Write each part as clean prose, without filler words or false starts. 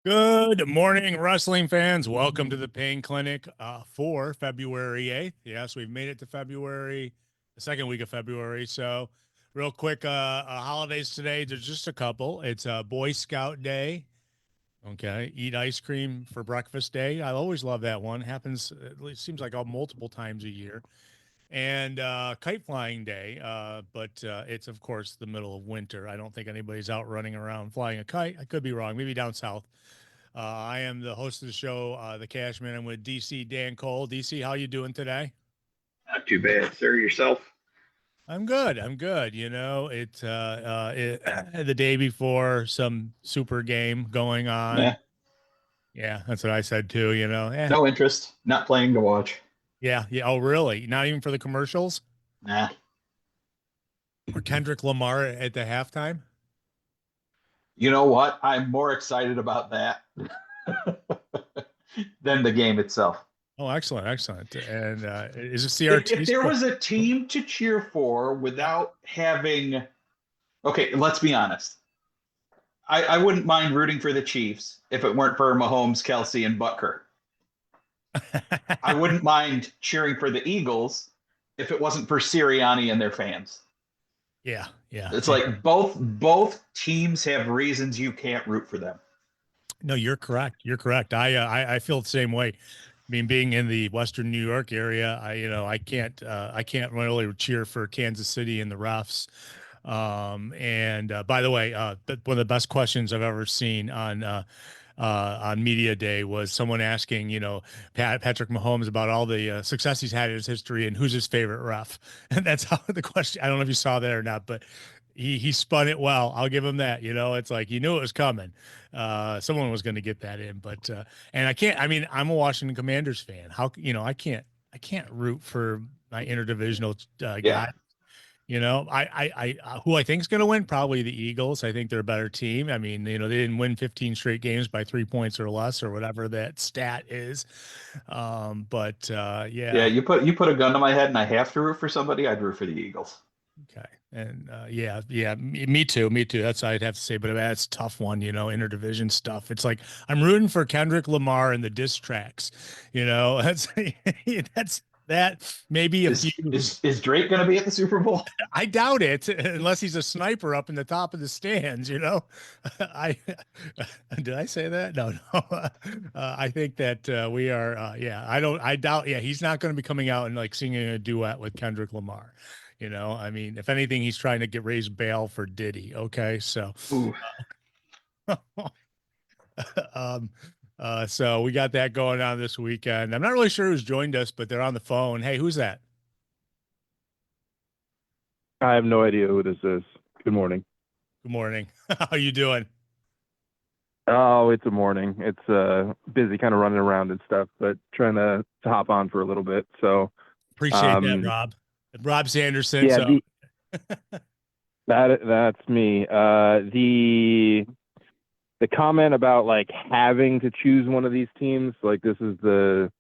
Good morning, wrestling fans. Welcome to the Pain Clinic for February 8th. Yes, we've made it to February, the second week of February. So, real quick, holidays today. There's just a couple. It's Boy Scout Day. Okay. Eat ice cream for breakfast day. I always love that one. Happens, at least seems like multiple times a year. And kite flying day. But it's, of course, the middle of winter. I don't think anybody's out running around flying a kite. I could be wrong. Maybe down south. I am the host of the show, The Cashman. I'm with DC Dan Cole. DC, how you doing today? Not too bad, sir. Yourself? I'm good. I'm good. It's the day before some super game going on. Nah, Yeah, that's what I said too. no interest. Not playing to watch. Yeah, yeah. Oh, really? Not even for the commercials Nah. or Kendrick Lamar at the halftime? You know what? I'm more excited about that than the game itself. Oh, excellent, excellent. And is it If CRT? there was a team to cheer for without having, okay, let's be honest. I wouldn't mind rooting for the Chiefs if it weren't for Mahomes, Kelsey, and Butker. I wouldn't mind cheering for the Eagles if it wasn't for Sirianni and their fans. Yeah, yeah. It's like both teams have reasons you can't root for them. No, you're correct. You're correct. I feel the same way. I mean, being in the Western New York area, I can't really cheer for Kansas City and the refs. And by the way, one of the best questions I've ever seen on media day was someone asking, Patrick Mahomes about all the success he's had in his history and who's his favorite ref. And that's how the question. I don't know if you saw that or not, but he spun it well. I'll give him that. It's like you knew it was coming. Someone was going to get that in, but and I can't. I mean, I'm a Washington Commanders fan. How I can't root for my interdivisional Yeah. guy. Who I think is going to win, probably the Eagles. I think they're a better team. I mean, they didn't win 15 straight games by 3 points or less or whatever that stat is. But Yeah, yeah, you put a gun to my head and I have to root for somebody, I'd root for the Eagles. okay. And yeah, yeah, me too, me too. That's what I'd have to say. But that's a tough one, interdivision stuff. It's like I'm rooting for Kendrick Lamar and the diss tracks. That's that's that maybe a few. Is Drake gonna be at the Super Bowl? I doubt it, unless he's a sniper up in the top of the stands. I did I say that? No, no. I think that we are. Yeah, I don't. I doubt. Yeah, he's not going to be coming out and like singing a duet with Kendrick Lamar. I mean, if anything, he's trying to get raised bail for Diddy. Okay, so, Ooh, um, so we got that going on this weekend. I'm not really sure who's joined us, but they're on the phone. Hey, who's that? I have no idea who this is. Good morning. Good morning. How you doing? Oh, it's a morning. It's busy kind of running around and stuff, but trying to hop on for a little bit. So, Appreciate that, um Rob. Rob Sanderson. yeah, So that's me. The comment about like having to choose one of these teams, like this is the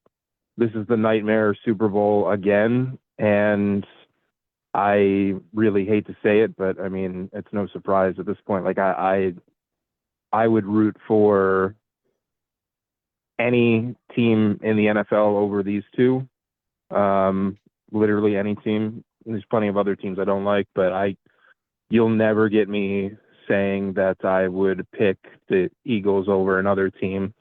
nightmare Super Bowl again, and I really hate to say it, but I mean, it's no surprise at this point. Like I would root for any team in the NFL over these two. Literally any team. There's plenty of other teams I don't like, but you'll never get me saying that I would pick the Eagles over another team.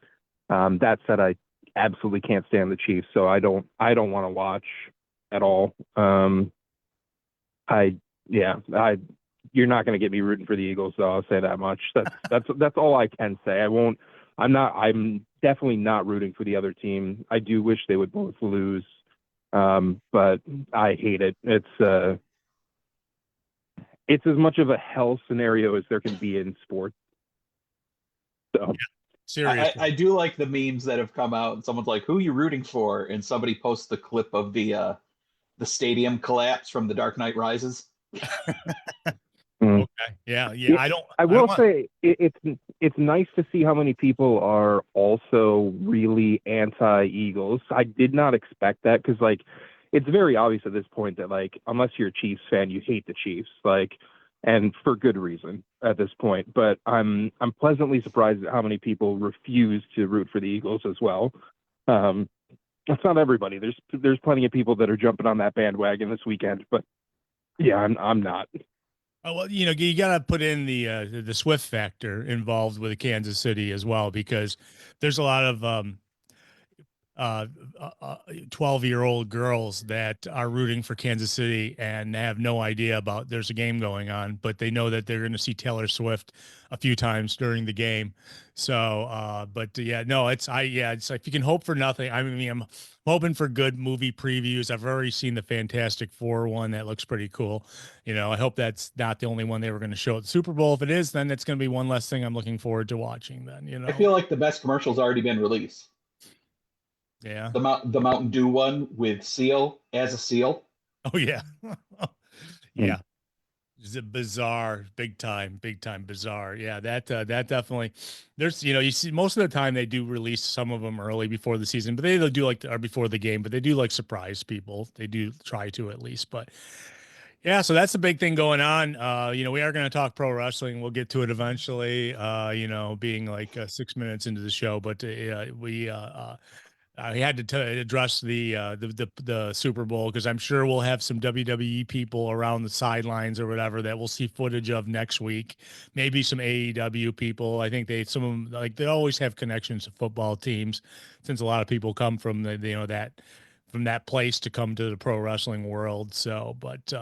That said, I absolutely can't stand the Chiefs, so I don't want to watch at all. I yeah, I you're not going to get me rooting for the Eagles, so I'll say that much. That's all I can say. I won't. I'm definitely not rooting for the other team. I do wish they would both lose, but I hate it. It's as much of a hell scenario as there can be in sports. So I seriously. do like the memes that have come out and someone's like, "Who are you rooting for?" And somebody posts the clip of the stadium collapse from The Dark Knight Rises. mm. Okay. Yeah. Yeah. Yeah, I don't. I I don't will want. say it's nice to see how many people are also really anti-Eagles. I did not expect that because it's very obvious at this point that like unless you're a Chiefs fan, you hate the Chiefs. Like and for good reason at this point. But I'm pleasantly surprised at how many people refuse to root for the Eagles as well. That's not everybody. There's plenty of people that are jumping on that bandwagon this weekend, but yeah, I'm not. Oh, well, you got to put in the Swift factor involved with Kansas City as well, because there's a lot of 12-year-old girls that are rooting for Kansas City and have no idea about there's a game going on, but they know that they're going to see Taylor Swift a few times during the game. So, yeah, no, it's like you can hope for nothing. I mean, I'm hoping for good movie previews. I've already seen the Fantastic Four one that looks pretty cool. I hope that's not the only one they were going to show at the Super Bowl. If it is, then it's going to be one less thing I'm looking forward to watching then. I feel like the best commercial's already been released. Yeah. The Mountain Dew one with Seal as a seal. Oh yeah. Yeah. It's a bizarre, big time bizarre. Yeah, that definitely. There's, you see most of the time they do release some of them early before the season, but they'll do or before the game, but they do like surprise people. They do try to at least, but yeah, so that's the big thing going on. We are going to talk pro wrestling. We'll get to it eventually. Being like 6 minutes into the show, but I had to address the Super Bowl, because I'm sure we'll have some WWE people around the sidelines or whatever that we'll see footage of next week. Maybe some AEW people. I think some of them, like, they always have connections to football teams, since a lot of people come from from that place to come to the pro wrestling world. So, but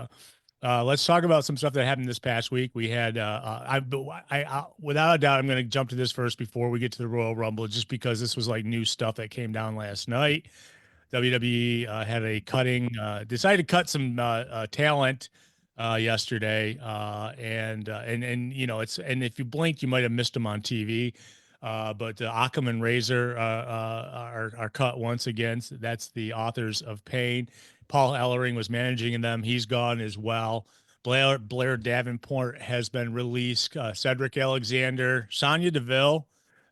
let's talk about some stuff that happened this past week. We had, without a doubt, I'm going to jump to this first before we get to the Royal Rumble, just because this was like new stuff that came down last night. WWE had decided to cut some talent yesterday, and if you blinked, you might have missed them on TV. But Occam and Razor are cut once again. So that's the Authors of Pain. Paul Ellering was managing them. He's gone as well. Blair Davenport has been released. Cedric Alexander, Sonya Deville.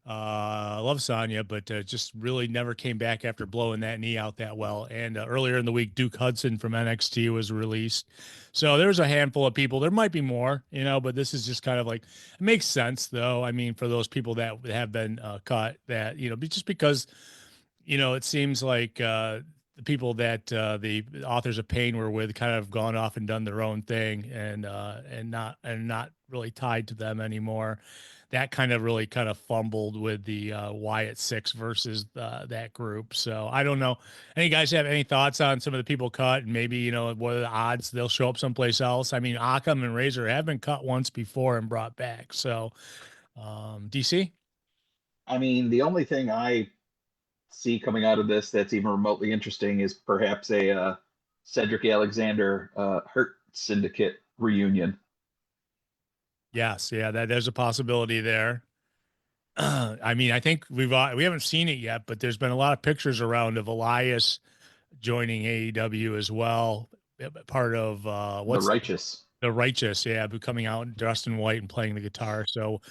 I love Sonya, but just really never came back after blowing that knee out that well. And earlier in the week, Duke Hudson from NXT was released. So there's a handful of people. There might be more, but this is just kind of like, it makes sense though. I mean, for those people that have been cut, that, just because, it seems like the people that the Authors of Pain were with kind of gone off and done their own thing, and not really tied to them anymore. That kind of fumbled with the Wyatt Six versus that group. So I don't know. Any guys have any thoughts on some of the people cut, and maybe, what are the odds they'll show up someplace else? I mean, Occam and Razor have been cut once before and brought back. So DC? I mean, the only thing I see coming out of this that's even remotely interesting is perhaps a Cedric Alexander Hurt Syndicate reunion. Yes, yeah, there's a possibility there. I mean, I think we haven't seen it yet, but there's been a lot of pictures around of Elias joining AEW as well. Part of The Righteous. The Righteous, yeah, coming out dressed in white and playing the guitar. So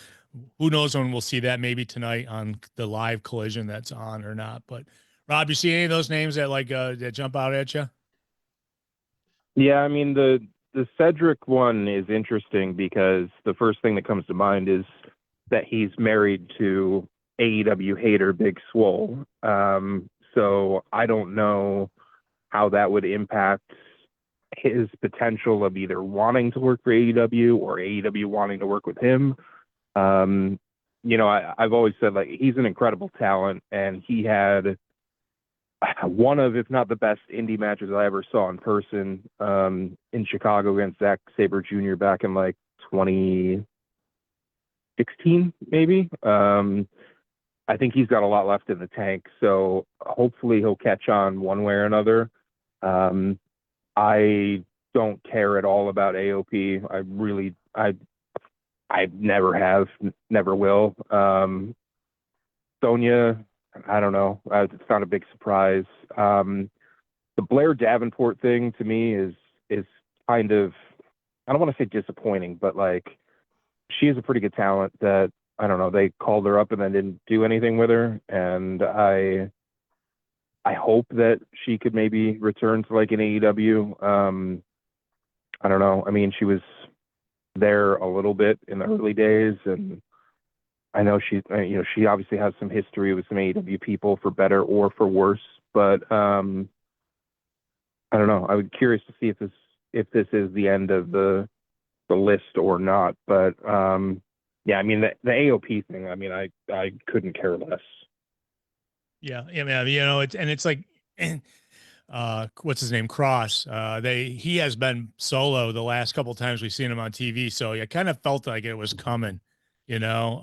who knows when we'll see that? Maybe tonight on the live Collision that's on or not. But Rob, you see any of those names that that jump out at you? Yeah, I mean, the Cedric one is interesting because the first thing that comes to mind is that he's married to AEW hater Big Swole. So I don't know how that would impact his potential of either wanting to work for AEW or AEW wanting to work with him. I've always said, like, he's an incredible talent, and he had one of, if not the best indie matches I ever saw in person in Chicago against Zack Sabre Jr. back in like 2016, maybe. I think he's got a lot left in the tank, so hopefully he'll catch on one way or another. I don't care at all about AOP. I never have, never will. Sonya, I don't know. It's not a big surprise. The Blair Davenport thing to me is kind of, I don't want to say disappointing, but like, she is a pretty good talent that, I don't know, they called her up and then didn't do anything with her. And I hope that she could maybe return to like an AEW. I don't know. I mean, she was there a little bit in the early days, and I know she obviously has some history with some AEW people for better or for worse, but I don't know. I was curious to see if this is the end of the list or not, but yeah, I mean the AOP thing. I mean, I couldn't care less. Yeah, yeah, man. It's like, what's his name, Cross. He has been solo the last couple times we've seen him on TV, so I kind of felt like it was coming. You know,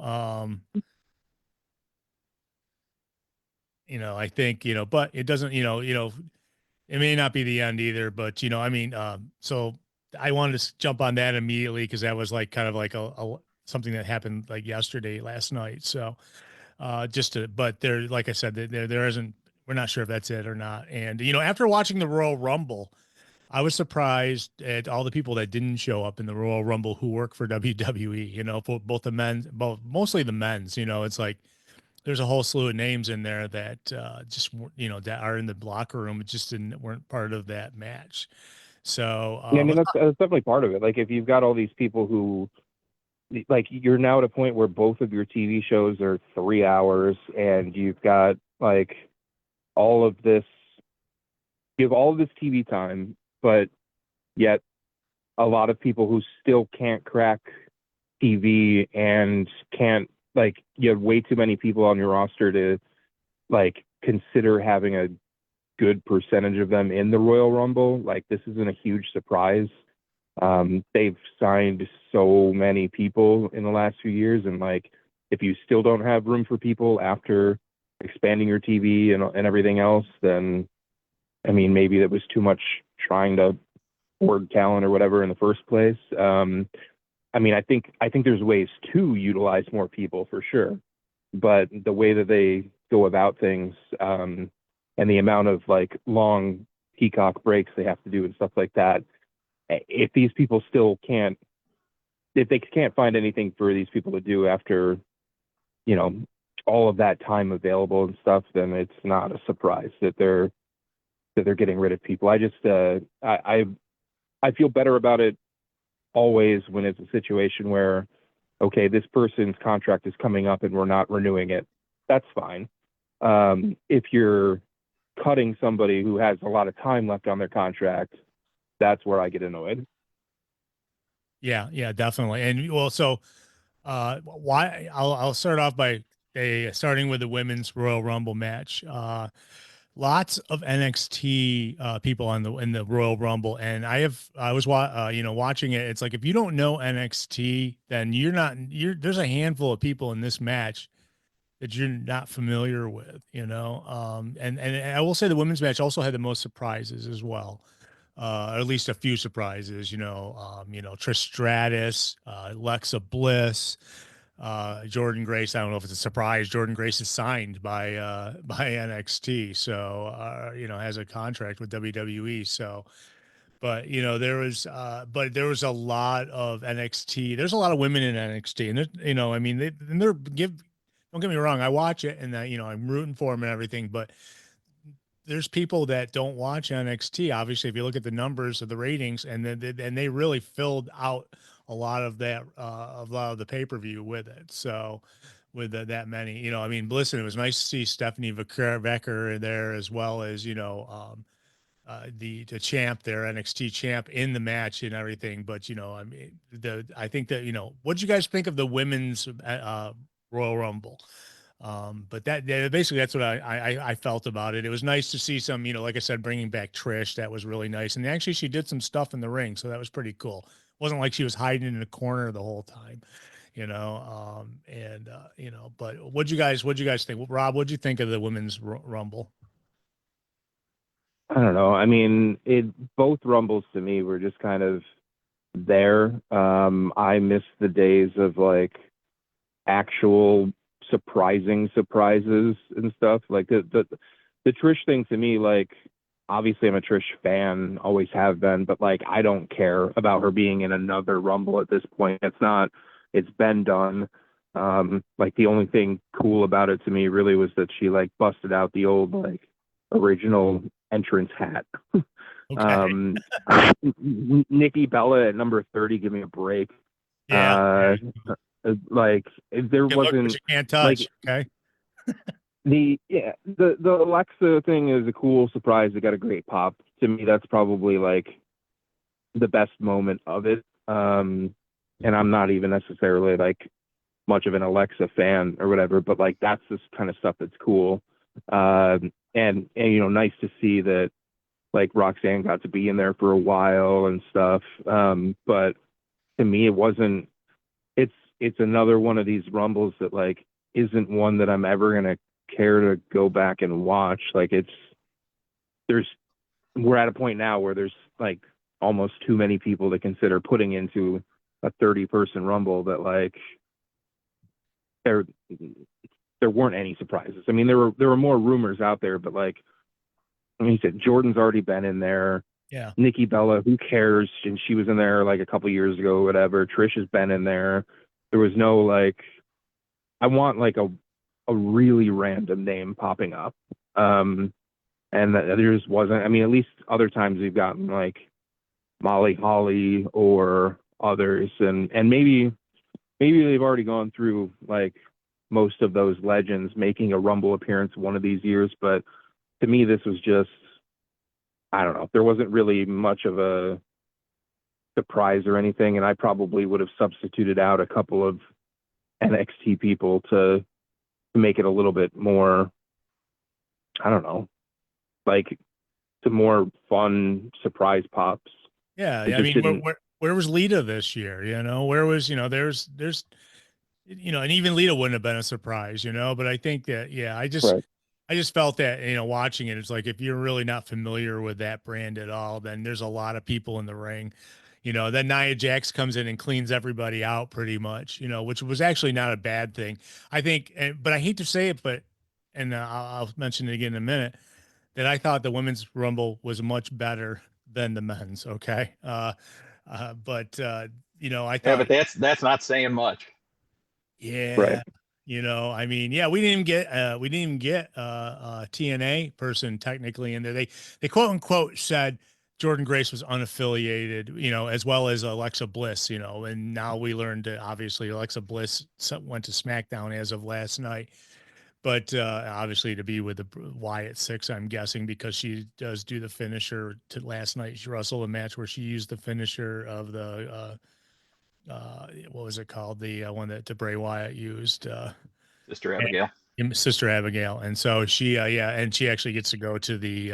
I think but it doesn't. It may not be the end either, but I mean, so I wanted to jump on that immediately because that was like kind of like a something that happened like yesterday, last night. So but there, like I said, there isn't. We're not sure if that's it or not. And after watching the Royal Rumble, I was surprised at all the people that didn't show up in the Royal Rumble who work for WWE. Both the men's, mostly the men's. It's like there's a whole slew of names in there that just that are in the locker room, just weren't part of that match. So Yeah, I mean that's definitely part of it. Like if you've got all these people who, like, you're now at a point where both of your TV shows are 3 hours, and you've got like all of this, you have all of this TV time, but yet a lot of people who still can't crack TV and can't, like, you have way too many people on your roster to like consider having a good percentage of them in the Royal Rumble. Like, this isn't a huge surprise. They've signed so many people in the last few years, and like if you still don't have room for people after expanding your TV and everything else, then I mean maybe that was too much trying to hoard talent or whatever in the first place. I mean I think there's ways to utilize more people for sure, but the way that they go about things, and the amount of like long peacock breaks they have to do and stuff like that, if these people still can't, if they can't find anything for these people to do after, all of that time available and stuff, then it's not a surprise that they're getting rid of people. I just, I feel better about it always when it's a situation where, okay, this person's contract is coming up and we're not renewing it. That's fine. If you're cutting somebody who has a lot of time left on their contract, that's where I get annoyed. Yeah, definitely. And well, so why I'll start off by starting with the women's Royal Rumble match. Lots of NXT people in the Royal Rumble, and I was watching it. It's like if you don't know NXT, then there's a handful of people in this match that you're not familiar with, and I will say the women's match also had the most surprises as well. Or at least a few surprises, Trish Stratus, Alexa Bliss, Jordan Grace. I don't know if it's a surprise. Jordan Grace is signed by NXT, so has a contract with WWE. So, but there was a lot of NXT. There's a lot of women in NXT, and I mean, don't get me wrong, I watch it, and I'm rooting for them and everything, but there's people that don't watch NXT. Obviously, if you look at the numbers of the ratings, and they really filled out a lot of that, a lot of the pay-per-view with it. So with that many, I mean, listen, it was nice to see Stephanie Becker there, as well as, the champ there, NXT champ, in the match and everything. But, I mean, I think that, what did you guys think of the women's Royal Rumble? But basically that's what I felt about it. It was nice to see some, like I said, bringing back Trish. That was really nice. And actually she did some stuff in the ring, so that was pretty cool. It wasn't like she was hiding in a corner the whole time, but what'd you guys think? Rob, what'd you think of the women's Rumble? I don't know. I mean, both Rumbles to me were just kind of there. I miss the days of like actual surprising surprises and stuff. Like the Trish thing to me, like, obviously I'm a Trish fan, always have been, but like I don't care about her being in another Rumble at this point. It's been done. Like the only thing cool about it to me really was that she like busted out the old like original entrance hat. Okay. Nikki Bella at number 30, give me a break. Yeah. Like there You can look, but wasn't you can't like touch. Okay. the Alexa thing is a cool surprise. It got a great pop. To me, that's probably like the best moment of it. And I'm not even necessarily like much of an Alexa fan or whatever, but like that's this kind of stuff that's cool. And you know, nice to see that like Roxanne got to be in there for a while and stuff. But to me, it wasn't. It's another one of these rumbles that like isn't one that I'm ever gonna care to go back and watch. Like there's we're at a point now where there's like almost too many people to consider putting into a 30-person rumble that like there there weren't any surprises. I mean, there were more rumors out there, but like I mean, he said Jordan's already been in there. Yeah. Nikki Bella, who cares? And she was in there like a couple years ago, whatever. Trish has been in there. There was no like, I want like a really random name popping up. And there just wasn't. I mean, at least other times we've gotten like Molly Holly or others, and maybe they've already gone through like most of those legends making a Rumble appearance one of these years. But to me, this was just, I don't know. There wasn't really much of a surprise or anything, and I probably would have substituted out a couple of NXT people to make it a little bit more, I don't know, like to more fun surprise pops. Yeah. It I just mean, didn't. where was Lita this year? You know, where was, you know, there's, you know, and even Lita wouldn't have been a surprise, you know, but I think that, yeah, Right. I just felt that, you know, watching it, it's like, if you're really not familiar with that brand at all, then there's a lot of people in the ring, you know, then Nia Jax comes in and cleans everybody out pretty much, you know, which was actually not a bad thing. I think, but I hate to say it, but, and I'll mention it again in a minute, that I thought the women's rumble was much better than the men's. Okay. But you know, I Yeah, thought, but that's not saying much. yeah, Right. you know, I mean, yeah, we didn't even get TNA person technically in there. They quote unquote said Jordan Grace was unaffiliated, you know, as well as Alexa Bliss, you know, and now we learned that obviously Alexa Bliss went to SmackDown as of last night. But obviously to be with the Wyatt Six, I'm guessing, because she does do the finisher. To last night, she wrestled a match where she used the finisher of the what was it called? The one that Bray Wyatt used. Sister Abigail. Sister Abigail, and so she, yeah, and she actually gets to go to the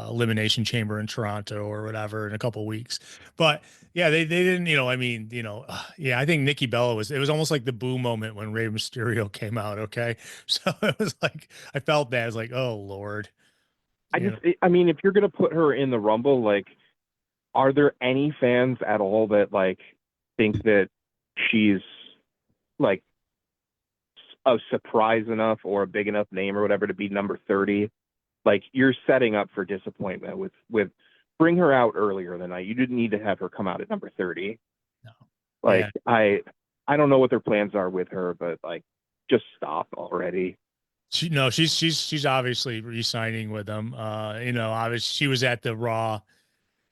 elimination chamber in Toronto or whatever in a couple weeks. But yeah, they didn't, you know, I mean, you know, yeah, I think Nikki Bella it was almost like the boo moment when Rey Mysterio came out. Okay, so it was like I felt that. I was like, oh Lord, you know. I mean, if you're gonna put her in the Rumble, like, are there any fans at all that like think that she's like a surprise enough or a big enough name or whatever to be number 30? Like, you're setting up for disappointment with bring her out earlier than night. You didn't need to have her come out at number 30. No. Like, Yeah. I don't know what their plans are with her, but like, just stop already. She's obviously re-signing with them. You know, obviously she was at the Raw,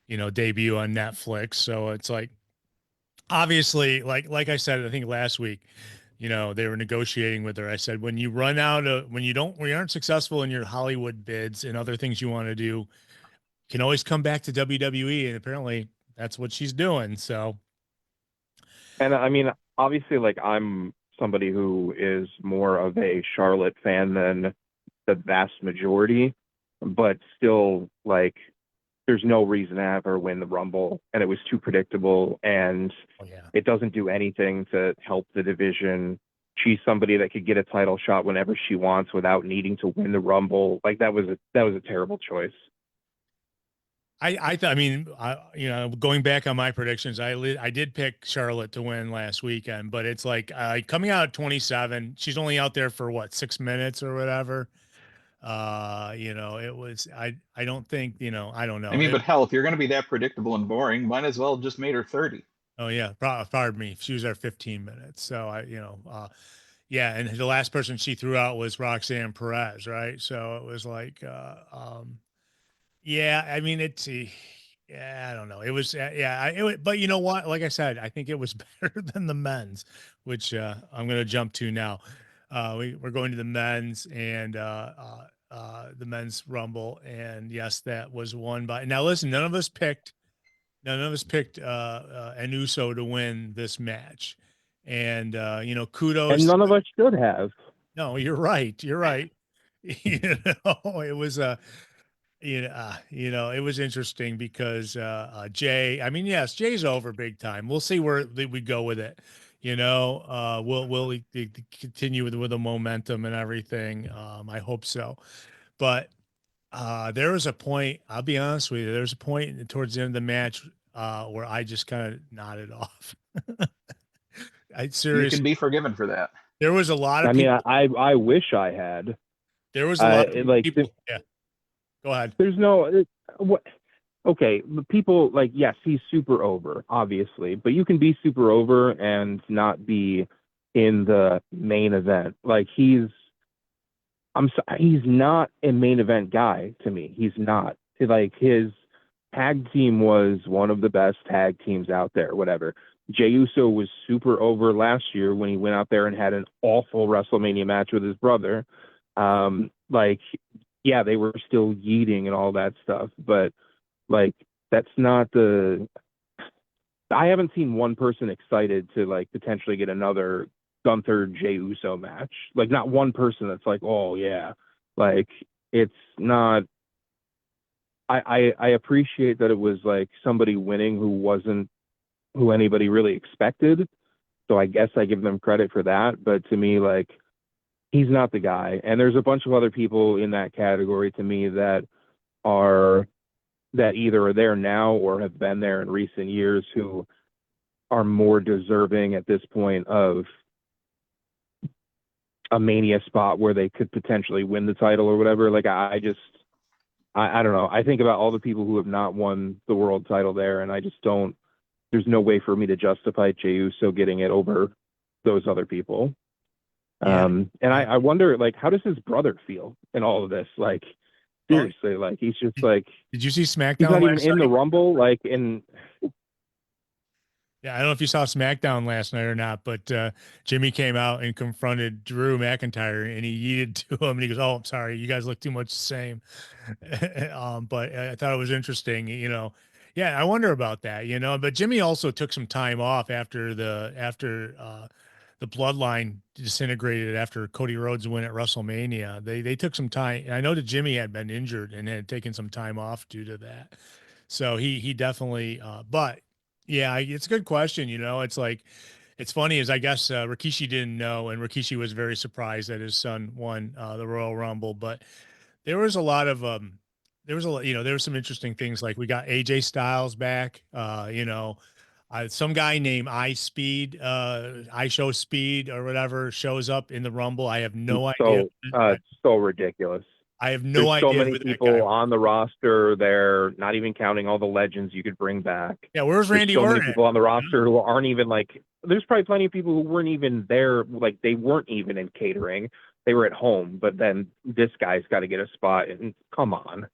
you know, debut on Netflix. So it's like obviously, like I said, I think last week, you know, they were negotiating with her. I said, when you run out of when you aren't successful in your Hollywood bids and other things you want to do, you can always come back to WWE. And apparently that's what she's doing. So And I mean, obviously, like, I'm somebody who is more of a Charlotte fan than the vast majority, but still, like, there's no reason to have her win the Rumble, and it was too predictable, and oh yeah. it doesn't do anything to help the division. She's somebody that could get a title shot whenever she wants without needing to win the Rumble. Like, that was a terrible choice. I mean, you know, going back on my predictions, I did pick Charlotte to win last weekend, but it's like coming out at 27, she's only out there for what, 6 minutes or whatever. You know, it was I don't think, you know, I don't I know. mean, but hell, if you're going to be that predictable and boring, might as well have just made her 30. Oh yeah, pardon me. She was there 15 minutes. So you know, yeah, and the last person she threw out was Roxanne Perez, right? So it was like, yeah, I mean, yeah, I don't know. It was but you know what? Like I said, I think it was better than the men's, which I'm going to jump to now. We're going to the men's and the men's rumble, and yes, that was won by. Now, listen, none of us picked an Uso to win this match, and And kudos. none of us should have. No, you're right. You're right. It was it was interesting because Jay, I mean, yes, Jay's over big time. We'll see where we go with it. We'll continue with the momentum and everything. I hope so. But there was a point, I'll be honest with you, there was a point towards the end of the match where I just kind of nodded off. I You can seriously, be forgiven for that. there was a lot of I mean, people. I wish I had. There was a lot of Like, people. Yeah, go ahead. there's no what. Okay, the people like, yes, he's super over, obviously, but you can be super over and not be in the main event. Like he's not a main event guy to me. He's not. Like his tag team was one of the best tag teams out there, whatever. Jey Uso was super over last year when he went out there and had an awful WrestleMania match with his brother. Like, yeah, they were still yeeting and all that stuff, but like that's not the. I haven't seen one person excited to like potentially get another Gunther Jey Uso match. Like not one person that's like, oh yeah, like it's not. I appreciate that it was like somebody winning who wasn't who anybody really expected. So I guess I give them credit for that. But to me, like he's not the guy. And there's a bunch of other people in that category to me that either are there now or have been there in recent years who are more deserving at this point of a Mania spot where they could potentially win the title or whatever. Like I don't know. I think about all the people who have not won the world title there, and I just don't. There's no way for me to justify Jey Uso getting it over those other people. Yeah. And I wonder, like, how does his brother feel in all of this? Like, seriously, like he's just like Did you see he's SmackDown not even last in the night? Rumble. Like in Yeah, I don't know if you saw SmackDown last night or not, but Jimmy came out and confronted Drew McIntyre, and he yeeted to him, and he goes, "Oh, I'm sorry, you guys look too much the same." But I thought it was interesting, Yeah, I wonder about that, But Jimmy also took some time off after the Bloodline disintegrated after Cody Rhodes win at WrestleMania. They took some time. And I know that Jimmy had been injured and had taken some time off due to that. So he definitely, but yeah, it's a good question. It's like, it's funny is I guess Rikishi didn't know, and Rikishi was very surprised that his son won the Royal Rumble. But there was a lot of there was a lot, there were some interesting things like we got AJ Styles back. Some guy named I Show Speed or whatever shows up in the Rumble. I have no idea. it's so ridiculous. I have There's no so idea many who that people guy. on the roster there, not even counting all the legends you could bring back. Yeah, where's There's Randy so many Orton? people on the roster who aren't even like. There's probably plenty of people who weren't even there. Like they weren't even in catering. They were at home. But then this guy's got to get a spot. And come on.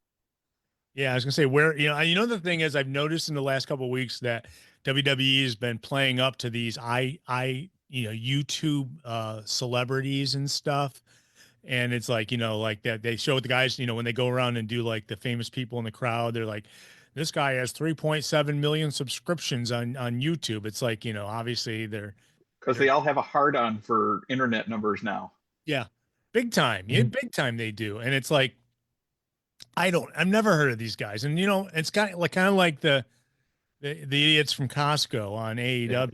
Yeah, I was gonna say where the thing is I've noticed in the last couple of weeks that WWE has been playing up to these YouTube celebrities and stuff. And it's like, like that they show the guys, when they go around and do like the famous people in the crowd, they're like, this guy has 3.7 million subscriptions on YouTube. It's like, obviously Because they all have a hard on for internet numbers now. yeah, big time. Yeah, big time they do. And it's like, I've never heard of these guys. And it's kind of like the idiots from Costco on AEW.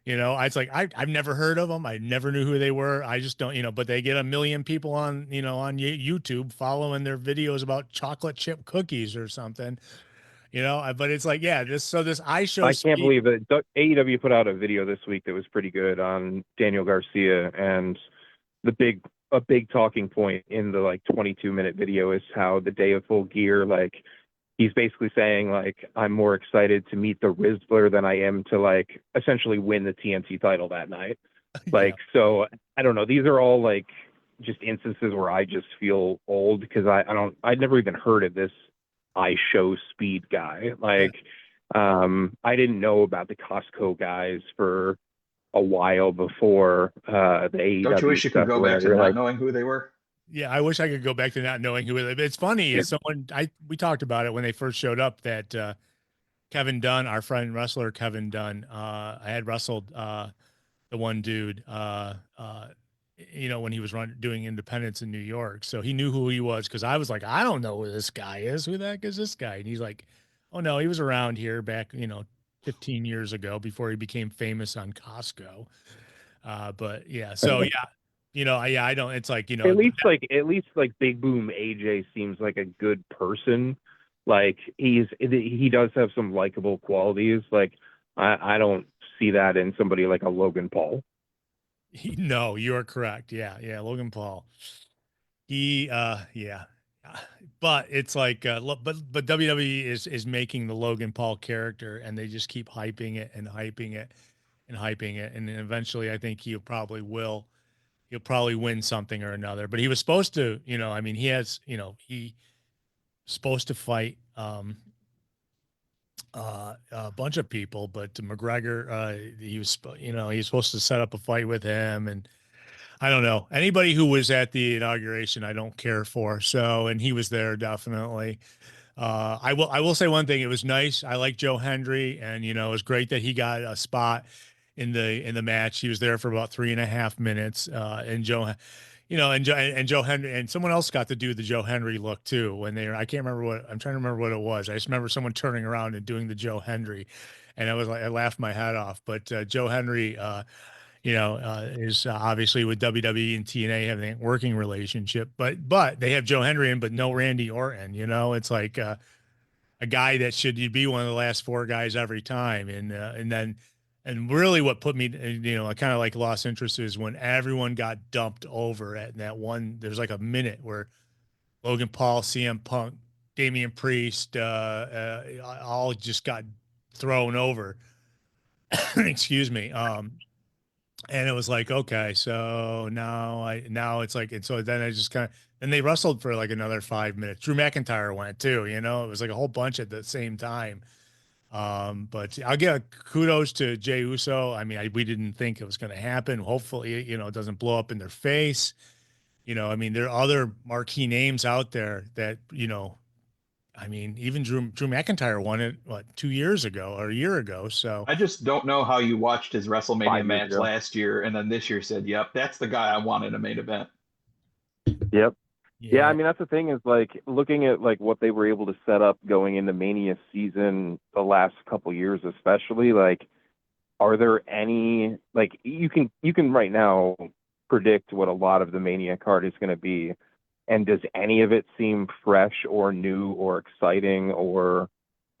It's like I've never heard of them. I never knew who they were. I just don't, but they get a million people on, on YouTube following their videos about chocolate chip cookies or something, but it's like, yeah, this I Show I can't Speed. believe that AEW put out a video this week that was pretty good on Daniel Garcia, and a big talking point in the like 22-minute video is how the day of Full Gear, like he's basically saying like I'm more excited to meet the Rizzler than I am to like essentially win the TNT title that night. Like, so I don't know. These are all like just instances where I just feel old because I'd never even heard of this I show speed guy. Like, I didn't know about the Costco guys for a while before the Don't you AEW wish you could stuff go or back to whatever. not Like, knowing who they were? Yeah, I wish I could go back to not knowing who it. It's funny. As someone we talked about it when they first showed up that Kevin Dunn, our friend wrestler Kevin Dunn, I had wrestled the one dude, when he was doing independence in New York. So he knew who he was because I was like, I don't know who this guy is. Who the heck is this guy? And he's like, oh no, he was around here back, 15 years ago before he became famous on Costco. But yeah, so yeah, I don't. It's like at least like Big Boom AJ seems like a good person. Like he does have some likable qualities. Like I don't see that in somebody like a Logan Paul. No, you are correct. Yeah, Logan Paul. Yeah. But it's like, but WWE is making the Logan Paul character, and they just keep hyping it and hyping it and hyping it, and then eventually, I think he'll probably win something or another. But he was supposed to, I mean, he supposed to fight a bunch of people, but McGregor, he's supposed to set up a fight with him, and I don't know. Anybody who was at the inauguration, I don't care for. So, and he was there definitely. I will say one thing. It was nice. I like Joe Hendry, and it was great that he got a spot in the match. He was there for about 3.5 minutes. And Joe Hendry and someone else got to do the Joe Hendry look too when they were. I can't remember I'm trying to remember what it was. I just remember someone turning around and doing the Joe Hendry, and I was like, I laughed my head off. But Joe Hendry, is obviously with WWE and TNA having a working relationship, but they have Joe Hendry in, but no Randy Orton. It's like a guy that should be one of the last four guys every time, and really what put me, I kind of like lost interest is when everyone got dumped over at that one. There's like a minute where Logan Paul, CM Punk, Damian Priest, all just got thrown over. Excuse me. And it was like, okay, so now it's like, and so then I just kind of, and they wrestled for like another 5 minutes. Drew McIntyre went too, it was like a whole bunch at the same time. But I'll give kudos to Jey Uso. I mean, we didn't think it was going to happen. Hopefully, it doesn't blow up in their face. I mean, there are other marquee names out there that, I mean, even Drew McIntyre won it, 2 years ago or a year ago. So I just don't know how you watched his WrestleMania 5 years match ago. last year and then this year said, "Yep, that's the guy I want in a main event." Yep. Yeah, I mean that's the thing is like looking at like what they were able to set up going into Mania season the last couple years, especially like, are there any like you can right now predict what a lot of the Mania card is going to be, and does any of it seem fresh or new or exciting or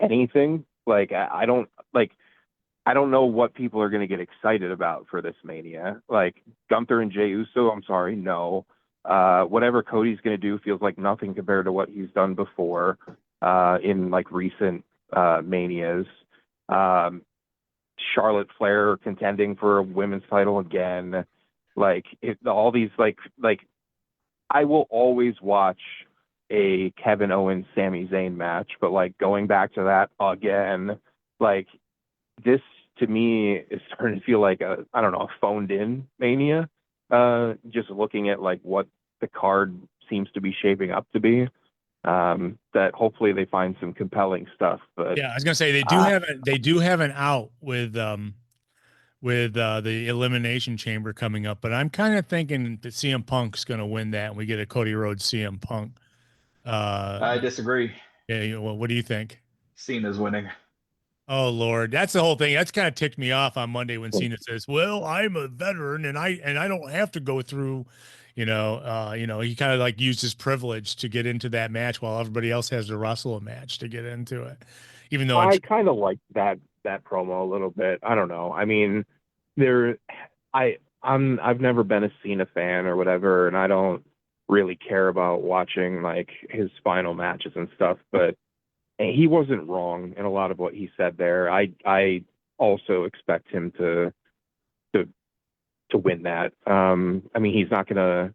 anything? Like I don't know what people are going to get excited about for this Mania. Like Gunther and Jey Uso, I'm sorry, no. Whatever Cody's going to do feels like nothing compared to what he's done before in like recent Manias. Charlotte Flair contending for a women's title again. Like all these like I will always watch a Kevin Owens Sami Zayn match, but like going back to that again, like this to me is starting to feel like a phoned in Mania. Just looking at like what the card seems to be shaping up to be. That hopefully they find some compelling stuff. But yeah, I was gonna say they do have an out with the Elimination Chamber coming up, but I'm kind of thinking that CM Punk's gonna win that, and we get a Cody Rhodes CM Punk. I disagree. Yeah, what do you think? Cena's winning. Oh Lord, that's the whole thing. That's kind of ticked me off on Monday when Cena says, "Well, I'm a veteran and I don't have to go through." He kind of like used his privilege to get into that match while everybody else has to wrestle a match to get into it. Even though I kind of like that promo a little bit. I don't know. I mean, I've never been a Cena fan or whatever, and I don't really care about watching like his final matches and stuff, but he wasn't wrong in a lot of what he said there. I also expect him to win that. I mean, he's not gonna